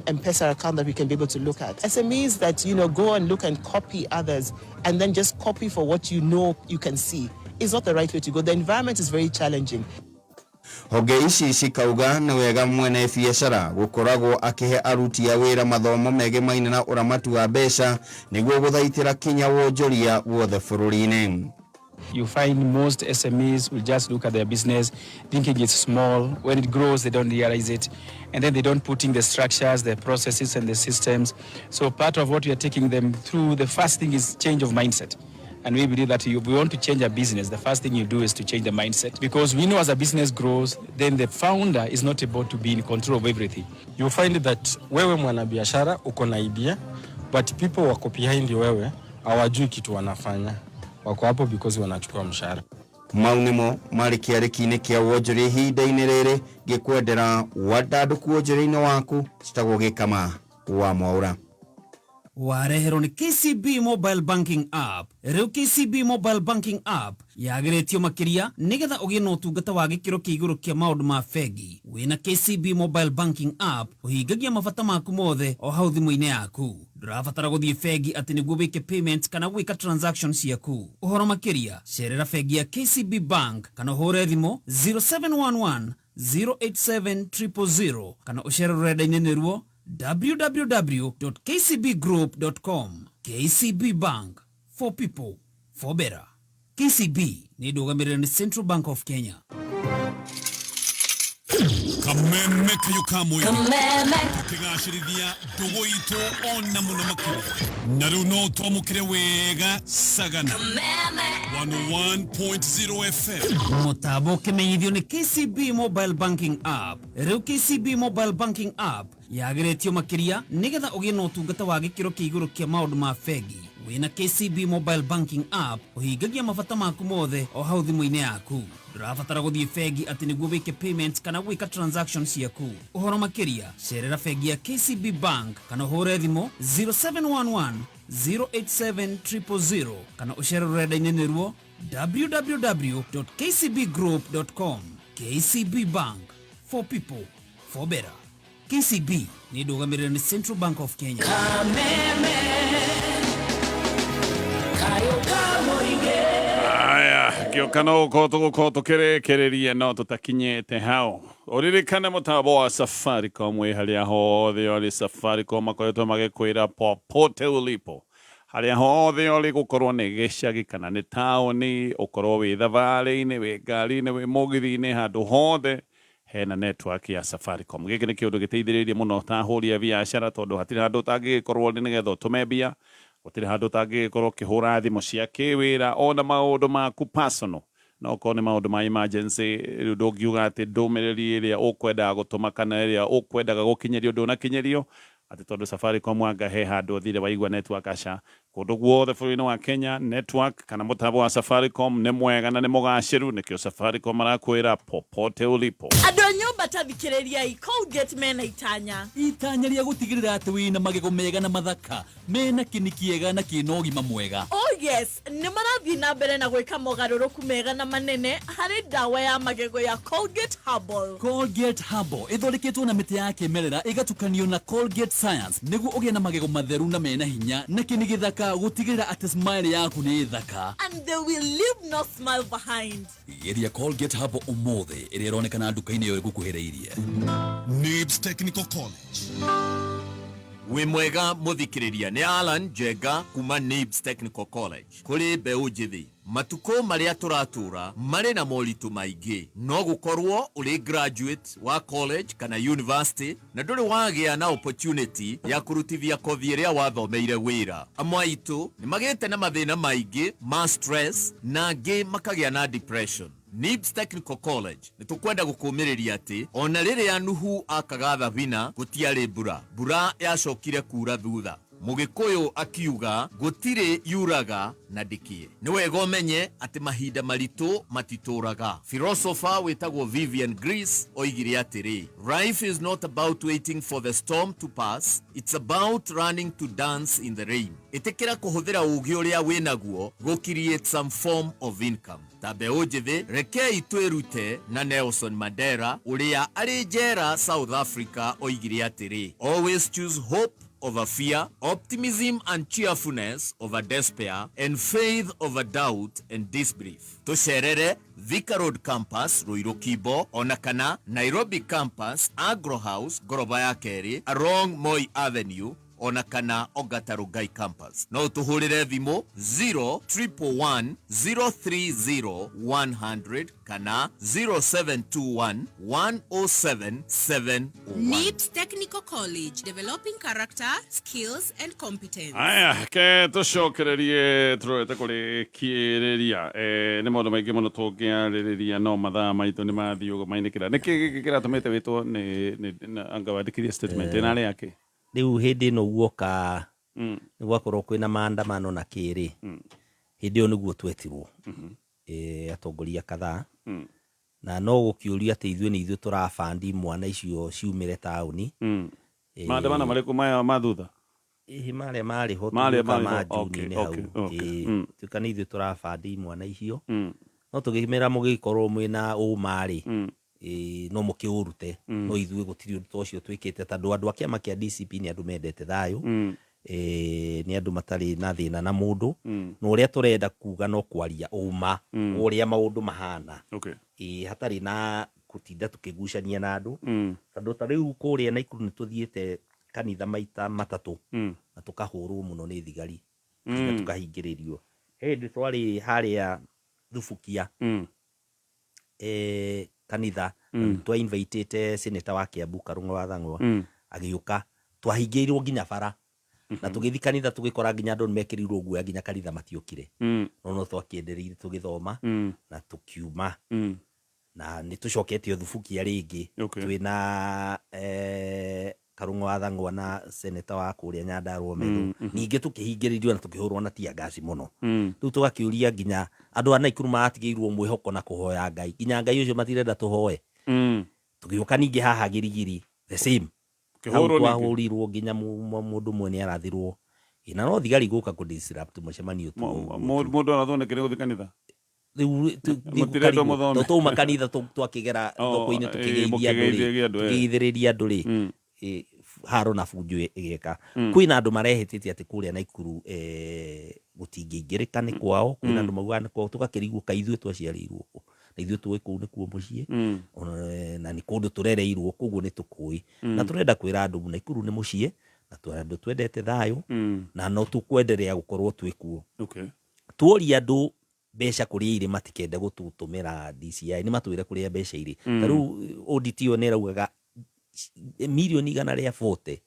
M-Pesa account that we can be able to look at? SMEs that, go and look and copy others and then just copy for what you can see is not the right way to go. The environment is very challenging. Honge ici cikauga ni wega mwene biacara gukoragwo akihe aruti a wira mathomo megemaine na uramati wa mbeca niguo guthaitira kinya wonjoria wothe bururi-ini. You find most SMEs will just look at their business thinking it's small. When it grows, they don't realize it. And then they don't put in the structures, the processes and the systems. So part of what we are taking them through, the first thing is change of mindset. And we believe that if we want to change a business, the first thing you do is to change the mindset. Because we know as a business grows, then the founder is not able to be in control of everything. You find that wewe mwanabiashara uko na idea, but people wako behind wewe hawajui kitu wanafanya. Wako hapo because wanachukua mshahara. Maunimo mari kiariki-ini kia wonjori ihinda-ini riri gikwendera wadandu kuonjori-ini waku citagwo gikama wa Mwaura. Wareherwo ni KCB Mobile Banking App. Riu KCB Mobile Banking App yageretio makiria nigetha ugie na utungata wa gikiro kia iguru kia maundu ma fegi. Wina KCB Mobile Banking App uhingagia mabata maku mothe o hau thimu-ini yaku. Ndurabatara guthie fegi ati niguo wike payment kana gwika transactions yaku. Uhoro makiria cerera fegi ya KCB Bank kana uhure thimu 0711 087 000 kana ucere rurenda-ini niruo www.kcbgroup.com. KCB Bank, for people, for better. KCB ni ndugamirira ni Central Bank of Kenya. Kameme kayo kamoy. Kameme. Kigashirithia dogo ito onna muno makuru. Naruno tomu kirewega sagana. Kameme. 101.0 FM. Motabo kimenyithio ni KCB Mobile Banking App. Riu KCB Mobile Banking App yageretio makiria nigetha ugie na utungata wa gikiro kia iguru kia maundu ma fegi. Wina KCB Mobile Banking App uhingagia mabata maku mothe o hau thimu-ini yaku. Ndurabatara guthie fegi ati niguo wike payments kana gwika transactions yaku. Uhoro makiria cerera fegi ya KCB Bank kana uhure thimu 0711 087 000 kana ucere rurenda-ini niruo www.kcbgroup.com. KCB Bank, for people, for better. KCB ni ndugamirira ni Central Bank of Kenya. Kameme kayo kamoige. Aya, giokano koto kerekereria no tutakinyete hao. Oririkana mutabo wa Safaricom we haria hothe oli Safaricom akoretwo magikwira popote ulipo. Haria hothe oli gukorwo ni gicagi kana ni taoni, ukorwo wi thabari-ini, wi ngari-ini, wi mugithi-ini, handu hothe hena network ya Safaricom. Giki ni kiundu giteithiririe muno ta huri ya biashara tondu hatiri handu tangikorwo ni nigetha utume mbia, gutiri handu tangikorwo kihura thimu cia kiwira ona maundu maku personal. No ko ni maundu ma emergency ndugiuga ati ndumiriri iria ukwenda gutuma kana iria ukwendaga gukinyerio ndunakinyerio ati tondu Safaricom anga he handu thire waigua network aca kundu guothe bũrũri-inĩ wa Kenya network kana mutambo wa Safaricom ni mwega na ni mugaciru nikio Safaricom arakwira popote ulipo. Andũ nyũmba tathikĩrĩriai Colgate mena itanya ria gutigirira ati wina magego mega na mathaka mena kini kiega na kina ũgima mwega. Oh yes, nĩ marathii na mbere na gwĩka mogarũrũku mega na manene harĩ ndawa ya magego ya Colgate Herbal. Colgate Herbal ithondeketwo na mĩtĩ ya kĩmerera ĩgatukanio na Colgate Science nĩguo ũgĩe na magego matheru na mena hinya na kini gĩthaka gutigirira ati smile yaku nĩ thaka. And they will leave no smile behind. Geria Colgate Herbal ũmũthĩ ĩrĩa ĩronekana nduka-inĩ ĩyo ĩgũkuhĩrĩirie. NIBS Technical College. We mwega muthikiriria ni Alan Jega kuma NIBS Technical College. Kuri mbeũ njithi matuko maria turatura mari na moritu maingi no gukorwo uri graduate wa college kana university na nduri wagia na opportunity ya kurutithia kothi iria wathomeire wira. Amwaitu ni magete na mathina maingi ma stress na ngi makagia na depression. NIBS Technical College nitukwenda gukumiriria ati ona riria Nuhu akagatha bina gutiari mbura yacokire kura thutha. Mugikuyu akiuga gutire yuraga na dikie. Ni wega umenye ati mahinda maritu matituraga. Philosopher wetagwo Vivian Greece oigire atiri, life is not about waiting for the storm to pass, it's about running to dance in the rain. Itekera kuhuthira ugi uria winaguo go create some form of income. Tabe ojive rekei twerute na Nelson Mandela uria ari jera South Africa oigire atiri, always choose hope over fear, optimism and cheerfulness over despair, and faith over doubt and disbelief. Tusherere Thika Road Campus, Ruiru Kibo, Onakana, Nairobi Campus, Agro House, Goroba ya Keri, along Moi Avenue, ona kana Ongata Rongai campus. No tuhurire thimo 011030100 kana 0721107701. NIBS Technical College, developing character, skills and competence. Aya, ke tucokererie turete kuri kiiriria ni maundu maingi muno tungiaririria no mathaa maitu ni mathii uguo mainikira niki kiratumite witwo ni anga wandikithie statement ina ri yake riu hindi no guoka ni gwakorwo kwina maandamano na kiri hindi yo niguo twetirwo atongoria kadhaa na no gukiuria ati ithuĩ ni ithuĩ turabandi mwana icio ciumire tauni maandamano mariku maya mathutha marĩa marĩ ho Juni-inĩ hau tuka nĩ ithuĩ turabandi mwana icio no tũgĩmera mũgĩkorwo mwĩna ũmarĩ no mũkĩũrute no ithuĩ gũtirĩ ũndũ ũcio twĩkĩte tondũ andũ a kĩama kĩa DCP nĩ andũ mendete thayũ nĩ andũ matarĩ na thĩna na mũndũ na ũrĩa tũrenda kuga no kwaria ũma ũrĩa maũndũ mahana hatarĩ na gũtinda tũkĩgucania na andũ tondũ ta rĩu kũrĩa Naikuru nĩ tũthiĩte kanitha maita matatũ na tukahũrwo muno nĩ thigari na tukahingĩrĩrio hindi twarĩ harĩa Thubukia kanitha twa invitete senator wa Kiambu Karũng'o wa Thang'wa agĩũka twahingĩirwo nginya bara na tũgĩthi kanitha tũgĩkora nginya andũ nĩmekĩrirwo guoya nginya kanitha matiokire no twakĩendereire tũgĩthoma na tũkiuma na nĩ tũcokete Thubukia rĩngĩ twĩna Karũng'o wa Thang'wa na senator wa kũrĩa Nyandarua Methu ningĩ tũkĩhingĩrĩrio na tũkĩhũrwo na tia gasi mũno rĩu tũgakĩũria nginya andũ a Naikuru matigĩirwo mwĩhoko na kũhoya Ngai nginya Ngai ũcio matirenda tũhoe tũgĩũka ningĩ haha Girigiri the same twahũrirwo nginya mũndũ ũmwe nĩ arathirwo na no thigari gũka kũ disrupt mũcemanio mũndũ arathondekire gũthiĩ kanitha tũma kanitha twakĩgera thoko-inĩ tũkĩgeithĩrĩria andũ rĩ haro na bunjo ĩgĩka kwĩna andũ marehĩtĩtie atĩ kũrĩa Naikuru gũtingĩingĩrĩka nĩ kwao kwĩna andũ mauga nĩ kwao tũgakĩriguo ithuĩ twaciarĩirwo na ithuĩ tũĩ kũu nĩ kuo mũciĩ na nĩ kũndũ tũrereirwo koguo nĩ tũkũĩ na tũrenda kwĩra andũ Naikuru nĩ mũciĩ na andũ twendete thayũ na no tũkwenderea gũkorwo twĩ kuo tuoria andũ mbeca kũrĩa irĩ matikende gũtũtũmĩra DCI nĩ matwĩre kũrĩa mbeca irĩ ta rĩu audit ĩyo nĩ ĩraugaga milioni 140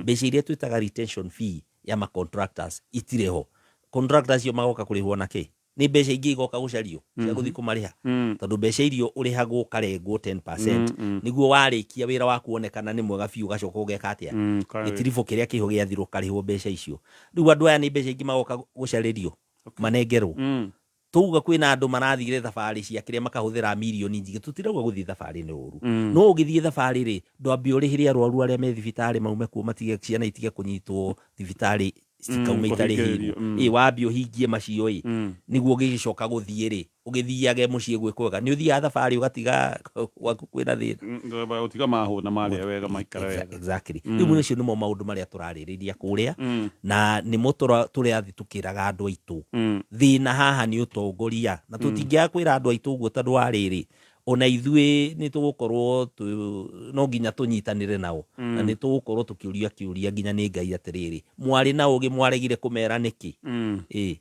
mbeca iria twĩtaga retention fee ya ma contractors itirĩ ho contractors cio magoka kũrĩhwo na kĩ nĩ mbeca ingĩ igoka gũcario cia gũthiĩ kũmarĩha tondũ mbeca irio ũrĩhagwo karengwo 10% nĩguo warĩkia wĩra wa kuonekana nĩ mwega biũ gacoka ũgeka atĩa gĩtiribũ kĩrĩa kĩho gĩathirwo karĩhwo mbeca icio rĩu andũ aya nĩ mbeca ingĩ magoka gũcarĩrio manengerwo tuga kwĩna andũ marathire thabarĩ cia kĩrĩa makahũthĩra milioni nyingĩ tũtirauga gũthiĩ thabarĩ nĩ ũru no ũgĩthiĩ thabarĩ rĩ ndwambe ũrĩhĩre arwaru arĩa me thibitarĩ maume kuo matige ciana itige kũnyitwo thibitarĩ cikauma itarĩhĩirwo wambe ũhingie macio nĩguo ũgĩcoka gũthiĩ rĩ ũgĩthiage mũciĩ gwĩkwega nĩ ũthiaga thabarĩ ũgatiga gwaku kwĩna thĩna ũtiga mahũna marĩa wega maikara wega exactly rĩu macio nĩmo maũndũ marĩa tũrarĩrĩria kũrĩa na nĩmo tũrĩathi tũkĩraga andũ aitũ thĩna haha nĩ ũtongoria na tũtingĩaga kwĩra andũ aitũ ũguo tondũ wa rĩrĩ ona ithuĩ nĩ tũgũkorwo no nginya tũnyitanĩre nao na nĩ tũgũkorwo tũkĩũria kĩũria nginya nĩ Ngai atĩrĩrĩ mwarĩ na ũgĩ mwaregire kũmera nĩkĩ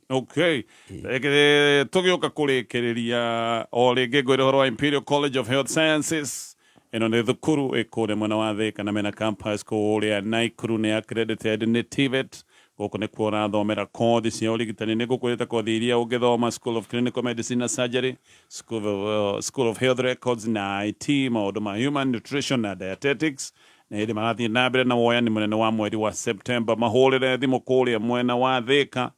okay tũgĩũka kũrĩkĩrĩria o rĩngĩ ngwĩra ũhoro wa Imperial College of Health Sciences ĩno nĩ thukuru ĩkũrĩa mwena wa Thĩka na mena campus kũrĩa Naikuru nĩ accredited nĩ TVET gũkũ nĩ kuo ũrathomera kothi cia ũrigitani nĩ ngũkwĩrĩte kothi iria ũngĩthoma School of Clinical Medicine na Surgery School of Health Records na IT maũndũ ma Human Nutrition na Dietetics na hĩndĩ marathiĩ na mbere na woyani mũnene wa mweri wa September mahũrĩre thimũ kũrĩa mwena wa Thĩka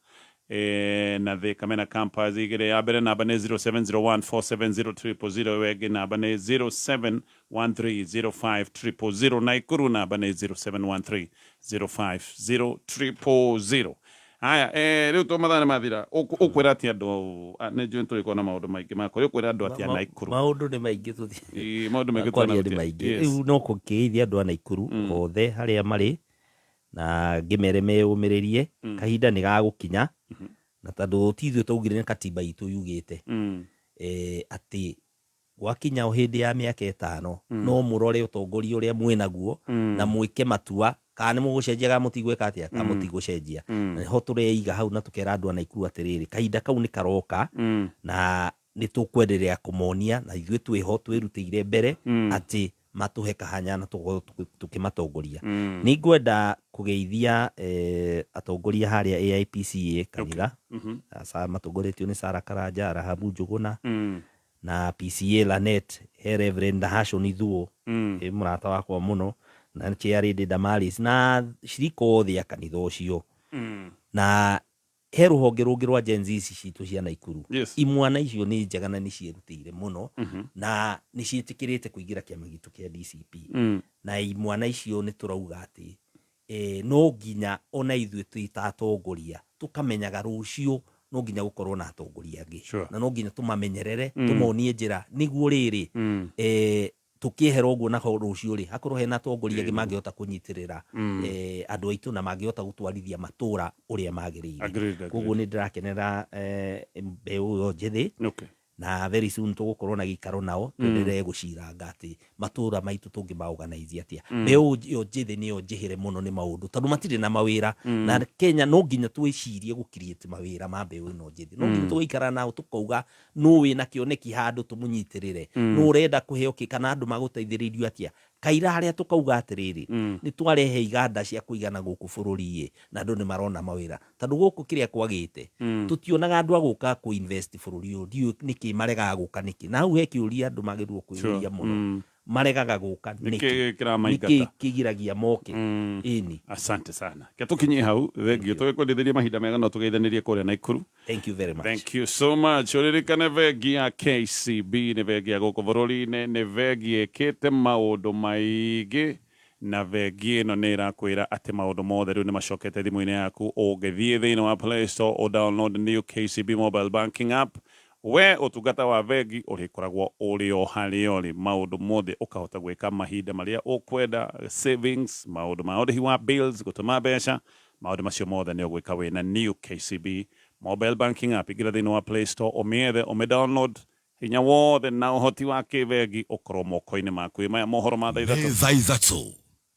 na Thĩka mena campus igĩrĩ ya mbere namba nĩ 0701470300 wengĩ namba nĩ 07130500 Naikuru namba nĩ 0713050000 haya rĩu tũmathaa nĩ mathira ũkwĩra atĩ andũ nĩ njũĩ tũrĩkorwo na maũndũ maingĩ makwa ũkwĩra andũ atĩa Naikuru maũndũ nĩ maingĩ maũndũ maingĩ rĩu no kũkĩithia andũ a Naikuru othe harĩa marĩ na ngĩmere meyũmĩrĩrie kahinda nĩ gagũkinya na tondũ ti ithuĩ twaugire nĩ katiba itũ yugĩte atĩ gwakinya o hĩndĩ ya mĩaka 5 no mũrore ũtongoria ũrĩa mwĩnaguo na mwĩke matua kana mugucenjia ga mutigweka atia ka mutigucenjia ho tureiga hau na tukera andu Naikuru atiriri kahinda kau ni karoka na ni tukwenderea kumonia na ithuĩ twĩho twĩrutĩire mbere ati matuhe kahanya na tukimatongoria ni ngwenda kugeithia atongoria haria AIPCA kanitha asa matongoretio ni Sarah Karanja, Rahabu Njuguna na PCA Lanet, Reverend Dahashon Ithuo murata wakwa muno na Chiarindi Damaris na shiriko othe ya kanitha ucio na he ruhonge rungi rwa Gen Z citu cia Naikuru imwana icio ni njega na ni ciirutire muno na ni ciitikirite kuingira kiama gitu kia DCP na imwana icio ni turauga ati no nginya ona ithuĩ twitatongoria tukamenyaga rucio no nginya gukorwo na atongoria angi na no nginya tumamenyerere tumonie njira niguo riri tukihera uguo na rucio ri hakorwo hena atongoria angi mangihota kunyitirira andu aitu na mangihota gutwarithia matura uria magiriire koguo ni ndirakenera mbeu yo njithi na very soon tugukorwo na gikaro nao twendere guciranga ati matura maitu tungi ma organize atia mbeu yo njithi ni yo njihire muno ni maundu tondu matire na mawira na Kenya no nginya twicirie gukiriete mawira ma mbeu ino njithi no nginya tuikara nao tukauga no wina kioneki handu tumunyitirire no urenda kuheo kana andu maguteithiririo atia kaira haria tukauga atiriri ni twarehe iganda cia kuigana guku bururi na andu ni marona mawira tondu guku kiria kwagite tutionaga andu aguka ku invest bururi uyu niki marega guka niki na hau he kiuria andu magirwo kuiria muno maregaga guka niki kigiragia moke ini. Asante sana ketukinye hau thengio tugikwendithiria mahinda mega no tugeithanirie kuria Naikuru. Thank you very much. Thank you so much. Uririkane vengi ya KCB ni vengi ya guku bururi-ini ni vengi ikite maundu maigi na vengi ino ni irakwira ati maundu mothe riu ni macokete thimu-ini yaku ugithie thiini wa Play Store o download new KCB mobile banking app we utungata wa vengi urikoragwo uri o hari ori maundu mothe ukahota gwika mahinda maria ukwenda savings maundu ma urihi wa bills gutuma mbeca maundu macio mothe ni ugwika wina new KCB mobile banking app igira thiini wa Play Store umiethe download hinya wothe na uhoti wa kivengi ukorwo moko-ini maku maya mohoro ma thaa ithatu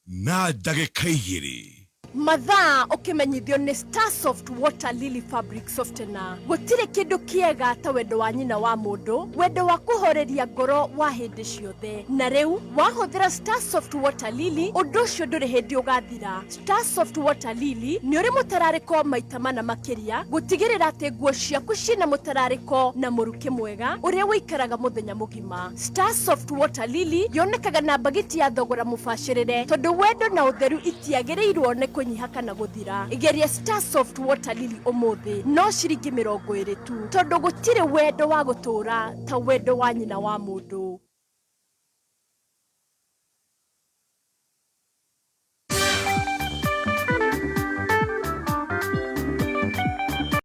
na ndagĩka 2 mathaa ukimenyithio ni Starsoft Water Lily Fabric Softener gutire kindu kiega ta wendo wa nyina wa mundu wendo wa kuhoreria ngoro wa hindi ciothe na riu wahuthira Starsoft Water Lily undu ucio nduri hindi ugathira. Starsoft Water Lily ni uri mutarariko maita mana makiria gutigirira ati nguo ciaku cina mutarariko na muruki mwega uria wikaraga muthenya mugima. Starsoft Water Lily yonekaga na bagiti ya thogora mubashirire tondu wendo na utheru itiagirirwo ne kunyiha kana guthira. Igeria Starsoft Water Lily umuthi no ciringi 20 tu tondu gutire wendo wa gutura ta wendo wa nyina wa mundu.